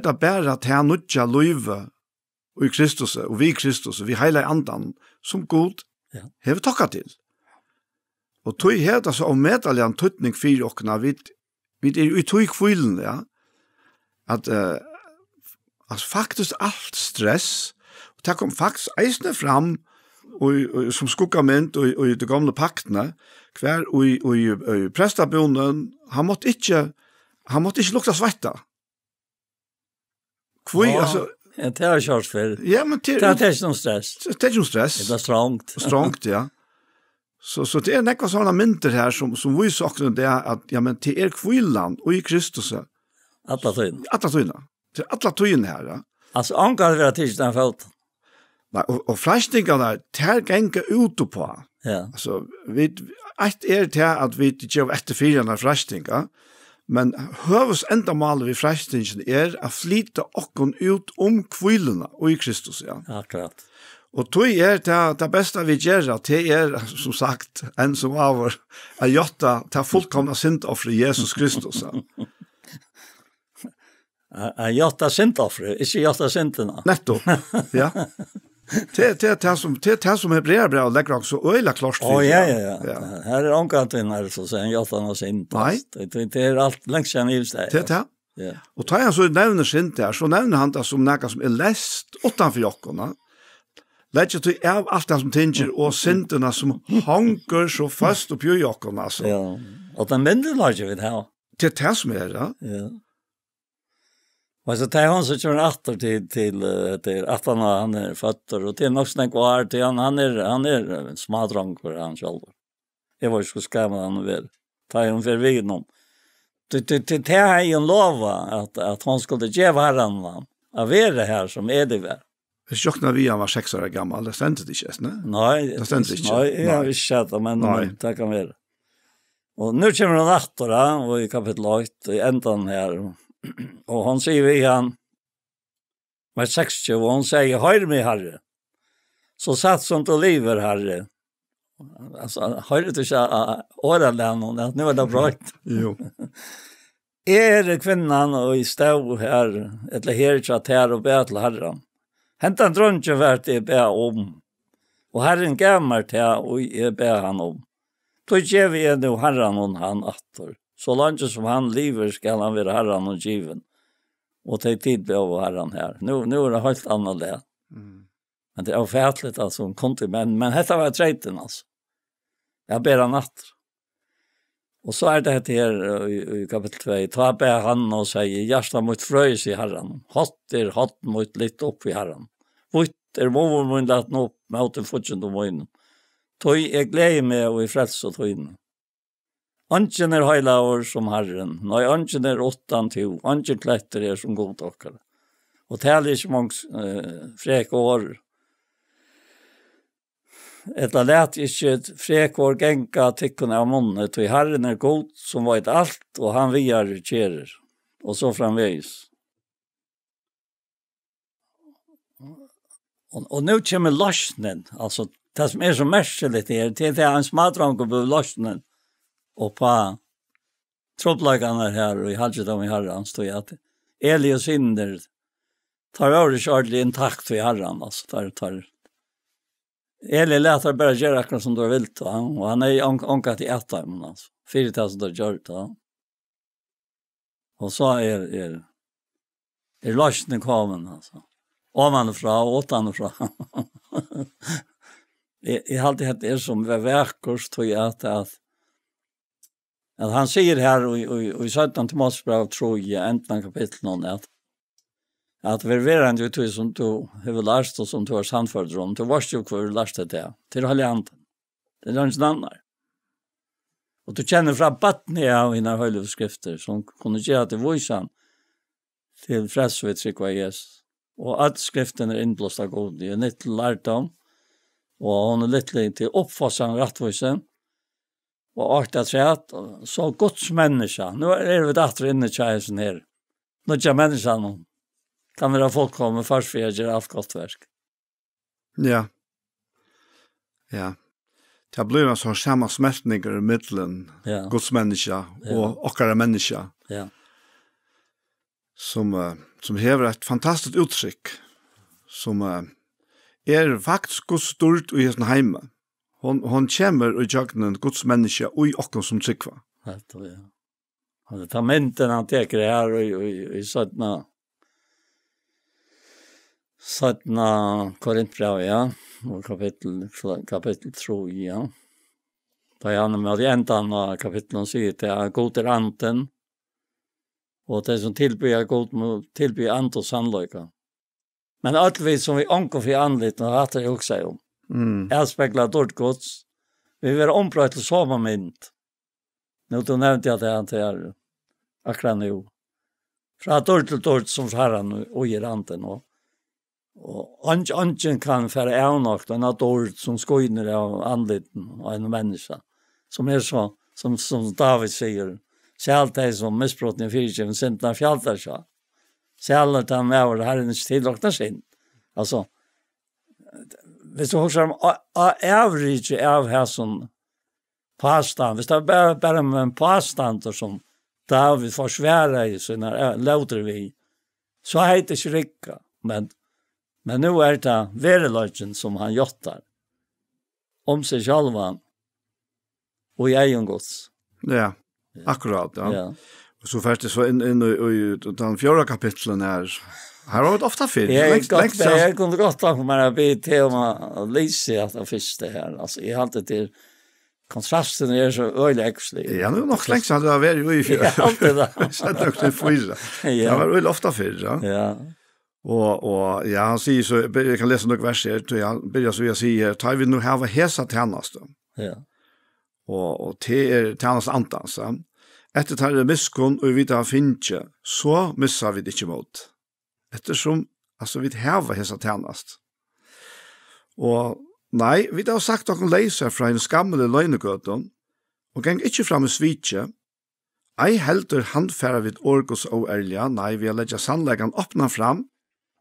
det bare at han nødja liv i Kristus, og vi Kristus, og vi hele andan, som god, ja. Har vi takket til. Og tog her, altså, om medalje en tøtning for åkene, vi i tog kvillen, ja, at altså, faktisk alt stress, og det kom faktisk eisende fram, og som skuggament og i de gamle paktene, hver og i prestabonen, han måtte ikke Han måtte ikke lukta svetta. Kvui, altså... Det har kört för. Ja, men det är inte någon stress. Det är inte någon stress. Det är strångt. Strångt, ja. Så det är nekva sådana mynter här som vi saknar det att ja, men det är kvillan och i Kristus. Alla tøyna. Alla tøyna. Det är alla tøyna här. Ja. Alltså, angår vi att titta den foten. Nej, och flashtingarna tar gänga ut på. Ja. Alltså, ett det att vi inte gör efterfyrarna flashtingar. Men hövs enda mal vi frestingen att flytta okkon ut kvillarna och i Kristus, ja. Akkurat. Och då det bästa vi gör, det är som sagt en som avor att götta ta fullkomna syndoffer Jesus Kristus. Att götta syndoffer, inte götta synderna. Netto, ja. Det är som Hebreerbrevet lägger också öjla klart. Ja. Här är ångantinnar så sen götta något synd. Nej. Det är allt längst sedan i sig. Det. Ja. Och tar han så nämner synd där, så nämner han det som något som är läst utanför jockorna. Lägger till av allt det som tänker och synderna som hankar så fast upp i jockorna. Alltså. Ja, och den mindre lägger vi det här. Det är som är det. Ja. Och så tar han så kör åter till att han är fötter och till något snäck var till han är en smadrong för han själv. Jag var ju så skämd han väl. Ta han för vid någon. Det är ju en lova att han skulle ge varann av det här som är det väl. Det sjocknar vi han var 6 år gammal, det stämde inte, ne? Nej, det stämde inte. Nej, jag visste sett men det kan vara. Och nu kommer han åter och i kapitel 8 i ändan här. Och han säger vi han med 60 och han säger hör mig herre. Så satt som till liver herre. Alltså hör du inte åralen att nu är det bra. Jo. Är kvinnan och i stå här eller här chat här och be till herren. Hentan dronje vart det be om. Och herren gammar till och be han om. Då ger vi nu herren och han åter. Så långt som han lever ska han vara herran och given. Och ta tid på av herran här. Nu är det helt annat det. Men det är ofärtligt alltså. Men detta var trejten alltså. Jag ber han natt. Och så är det här i kapitel 2. Ta ber han och säger hjärsta mot fröjs i herran. Hatt mot lite upp i herran. Vitt mån att nå upp med åten fortsatt om ögonen. Tog jag glädje med och i frälst och tog in. Anken är hela år som Herren. Nej, anken är 8-2. Anken klätter är som godtackare. Och det är inte många fräk år. Ett lät inte fräk år gänka tyckorna av månnet. Och Herren är god som var ett allt. Och han viar kärer. Och så framvägs. Och nu kommer lossnen. Alltså det som är så märkligt är det är en smadrank och lossnen. Och på tropplagarna här och i halvdjudom i herran står jag att Eli och synder tar över körlig intakt till herran. Alltså, Eli lätar bara göra akkurat som du vill. Och han är ångat i ett av alltså. 4000 har gjort. Och så är lösningen kommen. Alltså. Ovanifrån och åtanifrån. Jag har alltid haft det som verkors tror jag att han säger här i 17 Timoteusbrev tror jag äntligen kapitel någon att ververande ut som du har lärt och som du har samfört om du varst ju kvar lärt det till heliganten. Det är inte annan. Och du känner från batten av dina heliga skrifter som kunde ge att det voisan till frälsvetsrik vad Jesus. Och att skriften är inblåst av god. Det är nytt lärdom. Och hon är lite till uppfossan rättvisen. Och att sätt så Guds människa. Nu är det åter inne i tjejsen här. Nu är människan kan vara folk komma först för att göra allt gott verk. Ja. Ja. Det blir en sån samma smältningar i mittlen. Ja. Guds människa och åkare människa. Ja. Som hever ett fantastiskt uttryck. Som är faktiskt Guds stort i sin hemma. Hon kommer i jagnen Guds människa och i åkken som tryckva. Det tar mynten han teker här i sådana Korintbrev, ja. Och kapitel 3, ja. Da han med i ändan av kapitlen sier til god er anten, Och det som tillbyr god med tillbyr ant och sannlöjka. Men allt vi som vi angår för andligt och hatar jag också om. Jag speglar dårt gods. Vi vill ompröva till samma mynt. Nu då nämnde jag det han till akkurat nu. Från dårt till dårt som herran och ger anten. Och anken kan för avnakt en dårt som skojner av andliten av en människa. Som är så, som David säger. Själv det som missbrotten i fyrtjäven sintna fjältar sig. Själv det med över herrens tillräknar sin. Alltså, hvis du husker om average av her som påstand, hvis det er bare med en påstand som David får svære i sine lauter vi, så er det ikke rikka. Men nu er det vereløgjen som han gjottar om seg själva og i egen gods. Ja, akkurat. Ja. Ja. Så først så inn i den 4. kapitlen her har det ofta fint. Jag kunde gott ta på mig bit tema Lise att det första här. Alltså jag hade till kontrasten är så öle äxlig. Ja, nu nog längst hade det varit ju för. Ja, alltid det. Så det också fyra. Ja. Det var väl ofta fyra. Ja. Ja. Och ja, han säger så jag kan läsa några verser till jag börjar så jag säger tar vi nu här hesa tjänast då. Ja. Och det är tjänast antans. Så. Efter tar det miskon och vi tar finche så missar vi det inte mot. Eftersom alltså vi har hesa tjänast. Och nej, vi har sagt att läsa från en skamle lögnegöton och gäng inte fram i svitje. Ei helter handfæra vid orgos og ærliga, nei, vi har letja sannleggan åpna fram,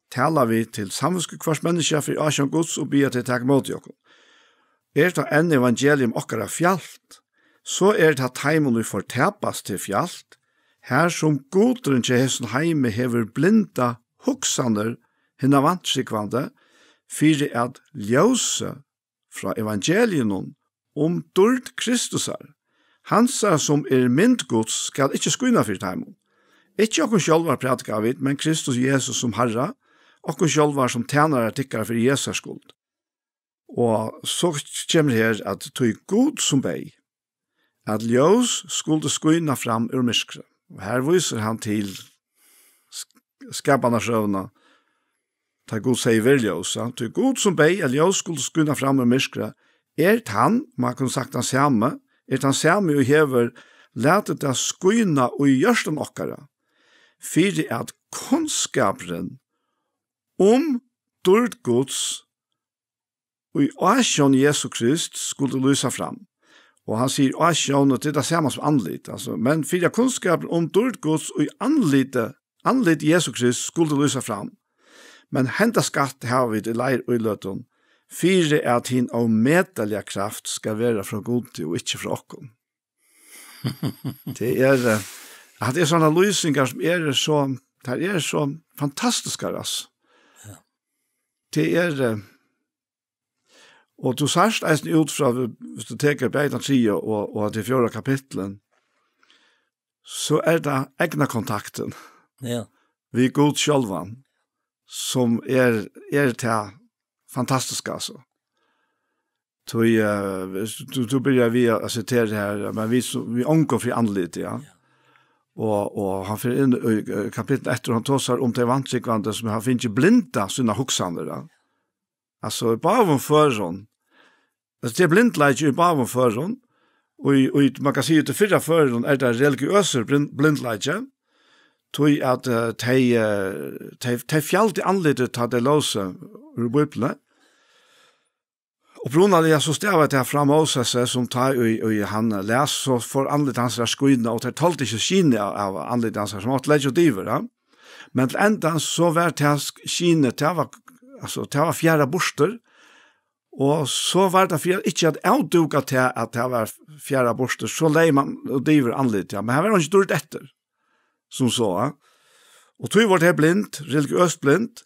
talar vi til samfunnsku kvars menneska for asjon gods og bia til takk mot jokken. Det enn evangelium okkara fjalt, så det taimon vi får tepas til fjalt, her som godren til hessen heime hever blinda hoksaner hinna vantsikvande, fyrir at ljøse fra evangelium om dord Kristusar, Hansa som myndgods skal ikke skuina for taimon. Ikke okkur sjálvar pratika av it, men Kristus Jesus som Herra, okkur sjálvar som tjenare tikkare for Jesus skuld. Og så kommer her at tog god som bei, at ljós skulle skuina fram ur myskre. Og her viser han til skaparna sjøvna, ta god sier vel ljósa, tog god som bei, at ljós skulle skuina fram ur myskre, han, man kunne sagt han samme, han samme og hever letet det skuina og gjørsten okkara, fyrir at kunnskapren om dårdgods og i asjon Jesu Krist skulle lysa fram. Og han sier asjon, og det er det samme som anlit, altså, men fyrir at kunnskapen om dårdgods og i anlit Jesu Krist skulle lysa fram. Men henta skatt har vi til leir og i løtten, fyrir at hin av medalja kraft skal være fra god og ikke fra okken. Det er sånne løsninger som så fantastiske, altså. Ja. Det og du sørst eisen ut fra, hvis du teker beiden 3 og til 4 kapitlen, så det egna kontakten. Ja. Vi god sjølvan, som til fantastiska alltså. Du börjar vi att citera det här, men vi ångår för andligt, ja. Och han för in i kapitel 1 och han talar om det vantsikvande som han finner blinda sina huxander. Ja. Alltså bara förron. Alltså det är blindleid ju bara förron. Och man kan säga att det förra förron är det religiösa blindleid, ja. Tog at de fjalt i anlitet hadde låse ur Bibelen. Og brunna det så stevet jeg fra Moses som tar i han les, så får anlitet hans skuina, og det talte ikke skine av anlitet hans som måtte legge og diver. Ja? Men til enda så var det skine, det var fjerde borster, og så var det ikke at jeg duka til at det var fjerde borster, så leie man og diver anlitet, ja. Men her var han ikke dårlig etter. Som så. Og tog var det blind, religiøst blind,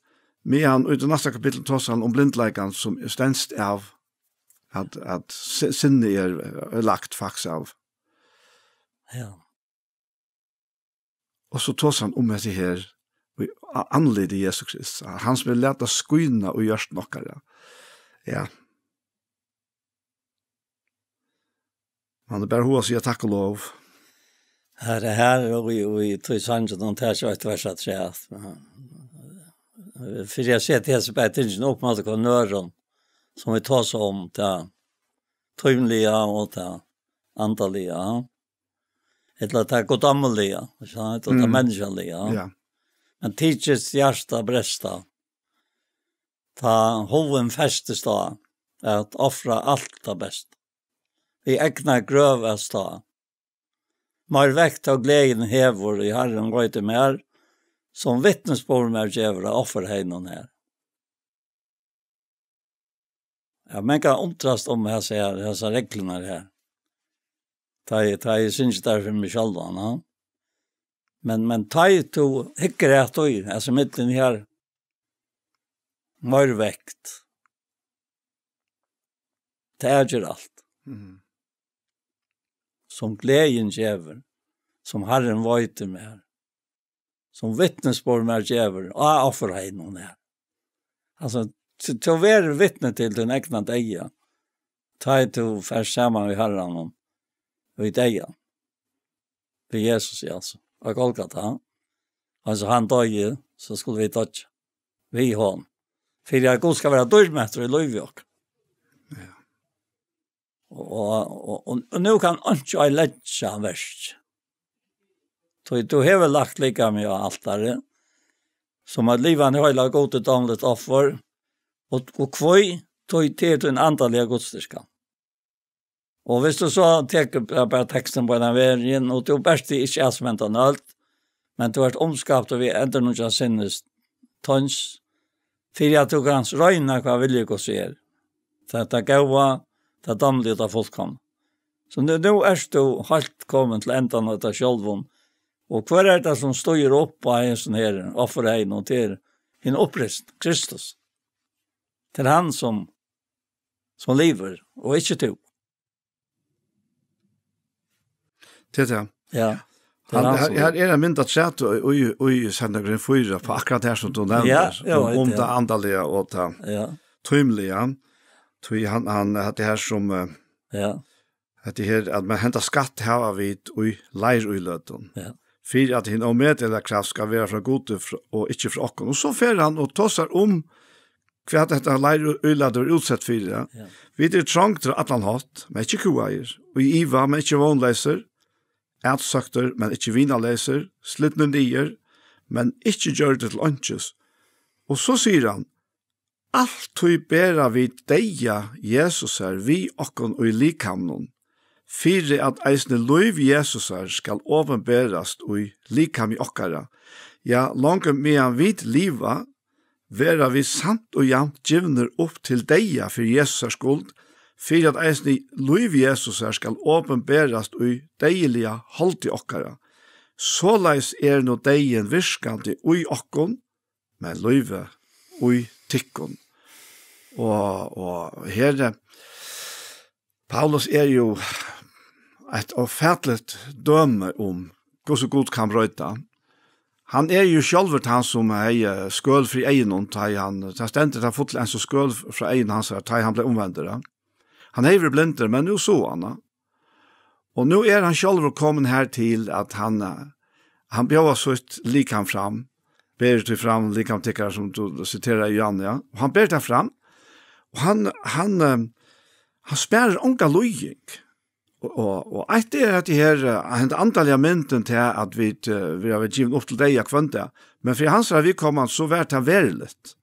men han ut i neste kapittel tås han om blindleikan som stenst av at sinne lagt faktisk av. Ja. Og så tås han om etter her, anledd i Jesus Krist. Han som vil lete skuina og gjørst nokkare. Ja. Man bare hos sier takk og lov. Här är här och vi tog sanningen om det här så ett vers att säga. För jag ser det så bättre inte upp med att gå nöron som vi tar så om det tymliga och det antaliga. Eller det godamliga, så det är mänskliga. Ja. Men tidsets hjärta bresta. Ta hoven fästes då att offra allt det bäst. Vi ägnar grövast då. Mar väkt av glädjen hävor i Herren var det mer som vittnesbörd med djävra offerhejnen här. Ja, men kan omtrast om jag säger dessa reglerna här. Ta i syns där för mig själv då. Men ta i to hickar att då, alltså mitten här mar väkt. Det är allt. Som glädjen djävur, som Herren vajter med, som vittnesbörd med djävur, och offerhejnen här. Alltså, till att vara vittne till den egna deja, ta i to färs samman vid Herren och vid deja. Vid Jesus, alltså. Och Golgata. Alltså, han dög, så skulle vi dödja. Vi hon. För jag god ska vara dörrmästare i Löjvjök. Och nu kan inte jag lägga värst. Du har lagt lika med altare, som att livet har hela gått ett omlet offer, och kvöj tog till en andaliga godstyrska. Och hvis du så teker bara texten på den vägen, och du bäst inte är som en allt, men du har omskapt och vi ändrar noen sinnes tons, för att du kan røyna hva vilje gå ser. Det gåva, det damlige av fullkom. Så nu du helt kommet til enden av det sjølvom, og hva det som står opp på en sånn her offerhegn og til en opprist, Kristus. Til han som lever, og ikke to. Det är Ja. Här är en mindre chat och sända 4 på akkurat här som du nämnde om det andaliga och det tymliga. Tui han hade här som att det här att man hämtar skatt här vid och leirulöten. Ja. För att hin omedelig kraft ska vara från Gud och inte från oss. Och så fer han och tossar om kvart detta leirulöter utsatt för det. Vi det trångt till atlan hatt, men inte kuair. Och i Iva men inte vonläser. Ätsökter, men ikke vinaleser, slittne dier, men ikke gjør det til ønskjes. Og så sier han, alt tog bæra vid deia Jesus er vi okkon og i likamnon, fyrir at eisne loiv Jesus er skal åpenbærast og i likam i okkara. Ja, langt medan vid liva, vera vi sant og jant givner opp til deia for Jesus er skuld, fyrir at eisne loiv Jesus her skal åpenbærast ui deilige holdt i okkara. Såleis no deien virkande ui okkon, men loive ui tikkon. Og her, Paulus jo et offentligt døme om hvordan god kan brøyta. Han jo sjølvert han som skøl fri egnon, han stendet han fått en så skøl fra egnon hans her, han ble omvendere. Han hever blinder, men nu så han. Og nu han själv kommet her til at han bjør så ut likam fram, ber til fram likam tikkere som du citerer i Jan, ja. Og han ber det fram, og han sperrer onka lojing. Og et at det her, han antallige mynden til at vi har givet opp til deg akvante, men for hans har vi kommet så vært han veriligt.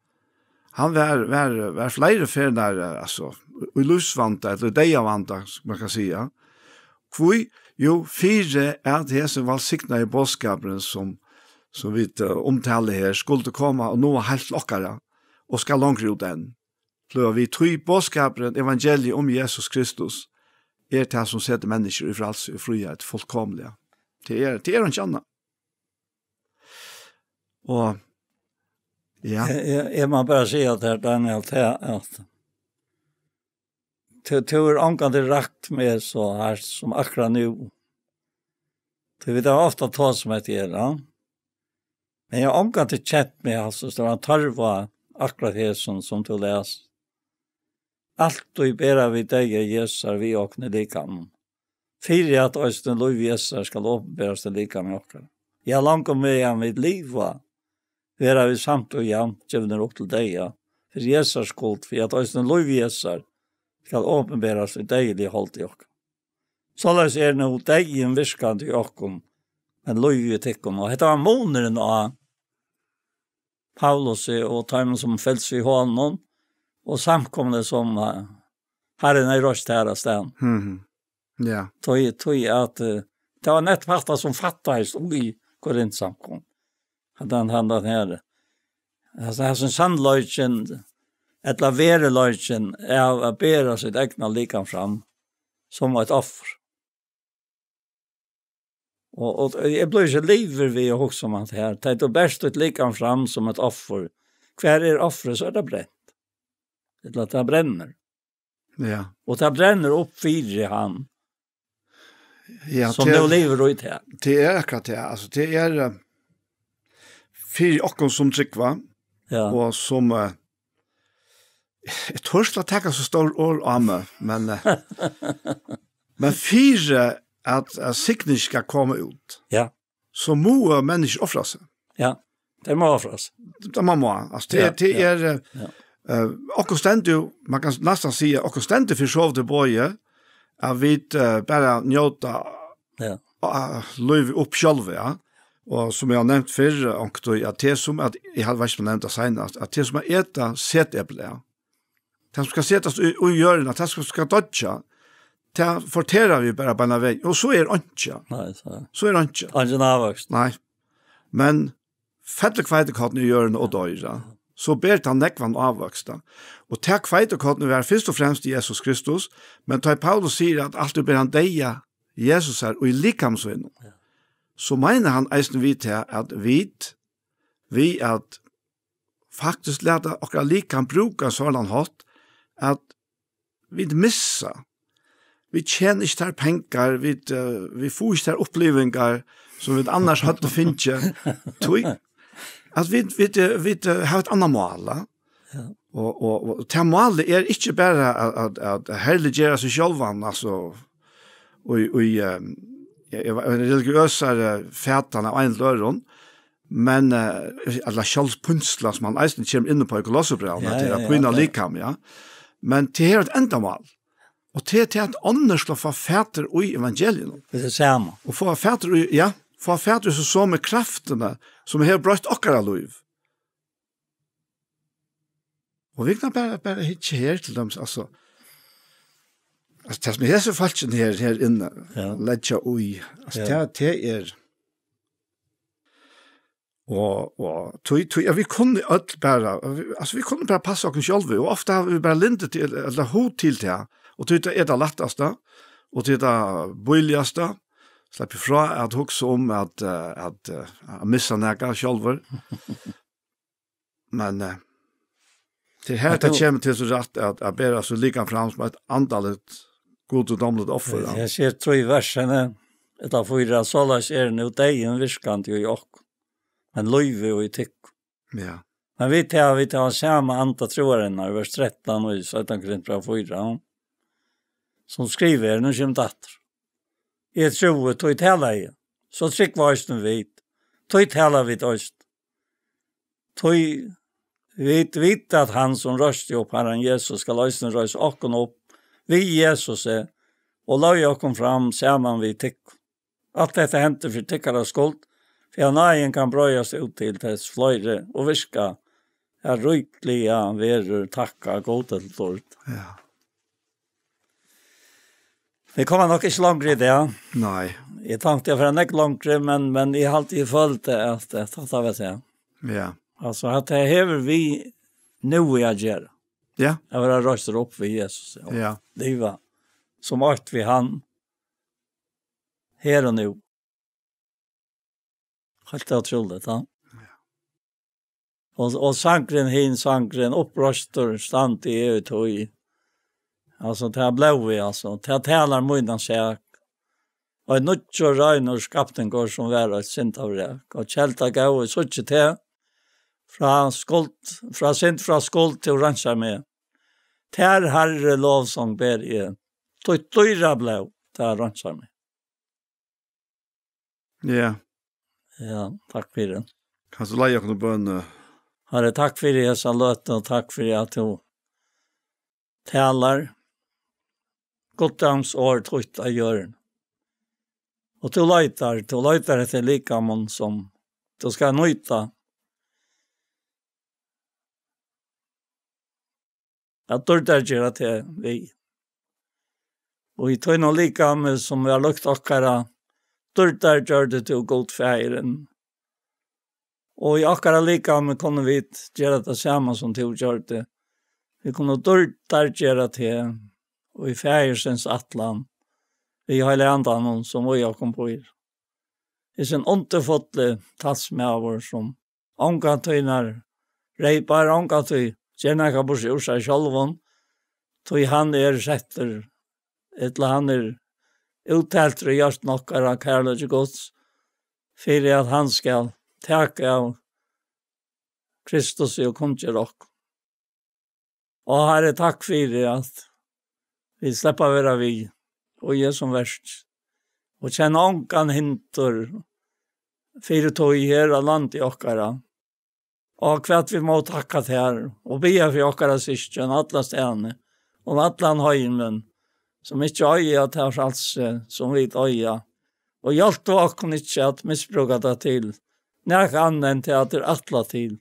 Han var flere ferner, altså, i lusvanta, eller deiavanta, som man kan säga. Kvui, jo, fire det som var sikna i bådskapen som vi omtaler her, skulle komma og nå helt lokkara, og skal langt ut den. Så vi tror bådskapen, evangeliet om Jesus Kristus, det som setter mennesker i frals og frihet, fullkomlige. Det en kjanna. Og, ja. Jeg må bare si at det Daniel, at tur angående rakt med så här som akkurat nu. Det vet jag ofta ta som ett gälla. Men jag angående chatt med alltså så han tarva akkurat det som du läs. Allt och i bära vid dig Jesus vi och när det kan. Fyra att östen lov Jesus ska åpenbaras till lika med oss. Jag långt med han mitt liv va. Vera vi samt och jämt givna upp till dig ja. För Jesus skuld för att östen lov Jesus ska åpenbaras till dig i hållt i oss. Således nu dig en viskande i oss men lov i tecken och det var månaden av Paulus och tajmen som fälls vid honom och samkomne som Herren är röst här stan. Ja. Tog att det var nättfattar som fattades i Korintsamkom. Han här. Alltså här som sandlöjtjen, ett laverelöjtjen är att bära sitt egna likan fram som ett offer. Och jag blir så livet vi också om att här. Det är bäst ett likan fram som ett offer. Kvar är offret så är det bränt. Det bränner. Ja. Och det bränner upp fyra han. Ja, som det lever ut här. Det är akkurat det. Alltså det är fyra och som tryckva. Ja. Och som jag törs att ta så stor år av mig, men fyra att signisk ska komma ut. Ja. Så må människor offra sig. Ja. Det må offras. Det må. Alltså det är och ständigt man kan nästan säga och ständigt för så det boje av vid bara njuta liv upp själva ja. Och som jag har nämnt förr och då att det som att jag har varit nämnt att senast att det som är äta sätäpple. Det som ska sättas och göra det som ska dodja. Det forterar vi bara på en väg och så är inte. Nej så är inte. Angenavast. Nej. Men fettekvite kan nu göra och döra. Så ber han nekvan avvoksta. Og takk kveit og kan være først og fremst Jesus Kristus, men da Paulus sier at alt ber han deia Jesus her, og i likamsvinn, så mener han eisen vi til at vi at faktisk leta okra likam bruka sådan hatt, at vi missa. Vi tjener ikke der penger, vi får ikke der opplevingar som vi annars hadde finnet. At vi har et annet mål. Ja. Og det målet er ikke bare at herligere seg selv, altså, og religiøse fætene av en løren, men alla kjølspunsler som man eisen kommer inne på i kolossebrevene, til å begynne likam, ja. Men det er et enda mål. Og det er at andre skal få fæter i evangelien. Det er samme. Og få fæter i, ja, få fæter så med kraftene som har brøtt okkara liv. Og vi kan bare hitte her til dem, altså det som er så falskjen her inne, ledja ui, altså det er og vi kunne bare, altså vi kunne bare passe okken sjálfi, og ofte har vi bare lindet til, eller hod til det, og det er det letteste, og det er det bøyligaste, slipper fra at hukse om at missa nega sjálfur, men det er her det kommer til så rett at bæra så lika fram som et andalet god og domlet offer. Jeg ser 3 versene, etter 4, såles er nu deg en virkant jo i okk, men løyve jo i tikk. Ja. Men vi tar samme anta troarennar, vers 13 og 17 Korinter 4, som skriver, nu kommer datter. Jeg tror, tog tala i, så trykk var østen vit, tog tala vidt øst, tog vet at han som røste opp Herren Jesus skal østen røse okken opp, vi Jesus og la jeg kom fram sammen vi tikk. Alt dette henter for tikkere skuld, for han kan brøyes ut til dess fløyre og virka er ryklige verer takka gode til tort. Ja. Vi kommer nok ikke langere i det. Nei. Jeg tenkte jeg for en ikke langere, men jeg har alltid følt det at det vet jeg. Ja. Altså at det hever vi nu i å gjøre. Ja. Jeg var røster opp ved Jesus. Ja. Det var som art vi han her og nu. Helt det utroligt, ja. Og sangren, opprøster, stand i evigt høy. Altså, det blev vi, altså. Det talar munnen seg. Og en nødt og røyner skapten går som var et sint av det. Og kjelta gav og så ikke til. Fra skuld til rannsar med. Ter herre lovsang ber i. Tøyra blev. det här rönsar mig. Ja. Ja, tack för det. Kan du leie noen bønne? Herre, tack för det så löt och tack för att du talar Godtams år trött av jorden. Och du lejtar efter likamon som du ska nöjta. Att du där gör det vi. Och i tog likam som vi har lukt akkara, du där gör det till god färgen. Och i akkara likam kunde vi göra det samma som du gör det. Vi kunde där göra det och i färgsens atlan. Vi har andan som vi har kom på er. Det är en återfotlig tass med av som ångatöjnar, reipar ångatöj, gärna på sig ur sig själv. Tog han sätter, eller han uttalt och görs nockar av kärlek gods, för att han ska täcka av Kristus och kom till rock. Och Herre, tack för det att vi släpper vara vi och ge som värst. Och känna ångan hintor för tog i hela land i åkara. Och kvart vi må tacka till här och be för åkara syskon, alla stjärnor och alla höjmen som inte öja att här alls som vi öja. Och hjälp och inte att missbruka det till. När annan till att det alla till.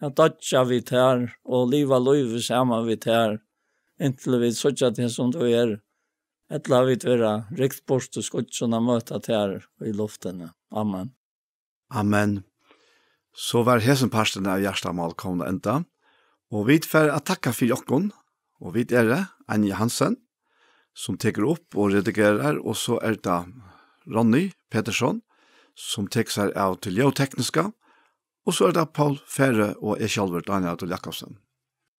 Att dödja vi här och liva liv samman vi här. Inte vi sådär det som du är. Ett la vi vara rikt bort och skott sådana möta här i luften. Amen. Amen. Så var hesenparsten av Gjerstamål kom det enda. Og vi får å takke for jokken. Og vi det Anja Hansen, som teker opp og redigerer. Og så det Ronny Petersson, som teker seg av til geotekniska. Og så det Paul Ferre og jeg selv, Daniel Adol Jakobsen.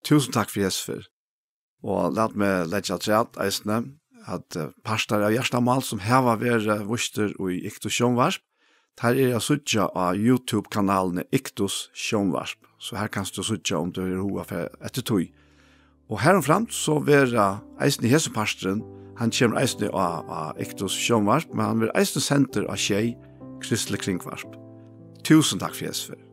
Tusen takk for Jesper. Og la meg legge til at pastor av Gjerstamål som har vært vuster i Iktus Sjønvarsp, her jeg sutja av YouTube-kanalen Iktus Sjønvarsp. Så her kan du sutja om du er hoa for etter tog. Og heromframt så vil eisen i hesepastoren, han kommer eisen av Iktus Sjønvarsp, men han vil eisen senter av Tjei Kristelig Kringvarsp. Tusen takk for Jesper.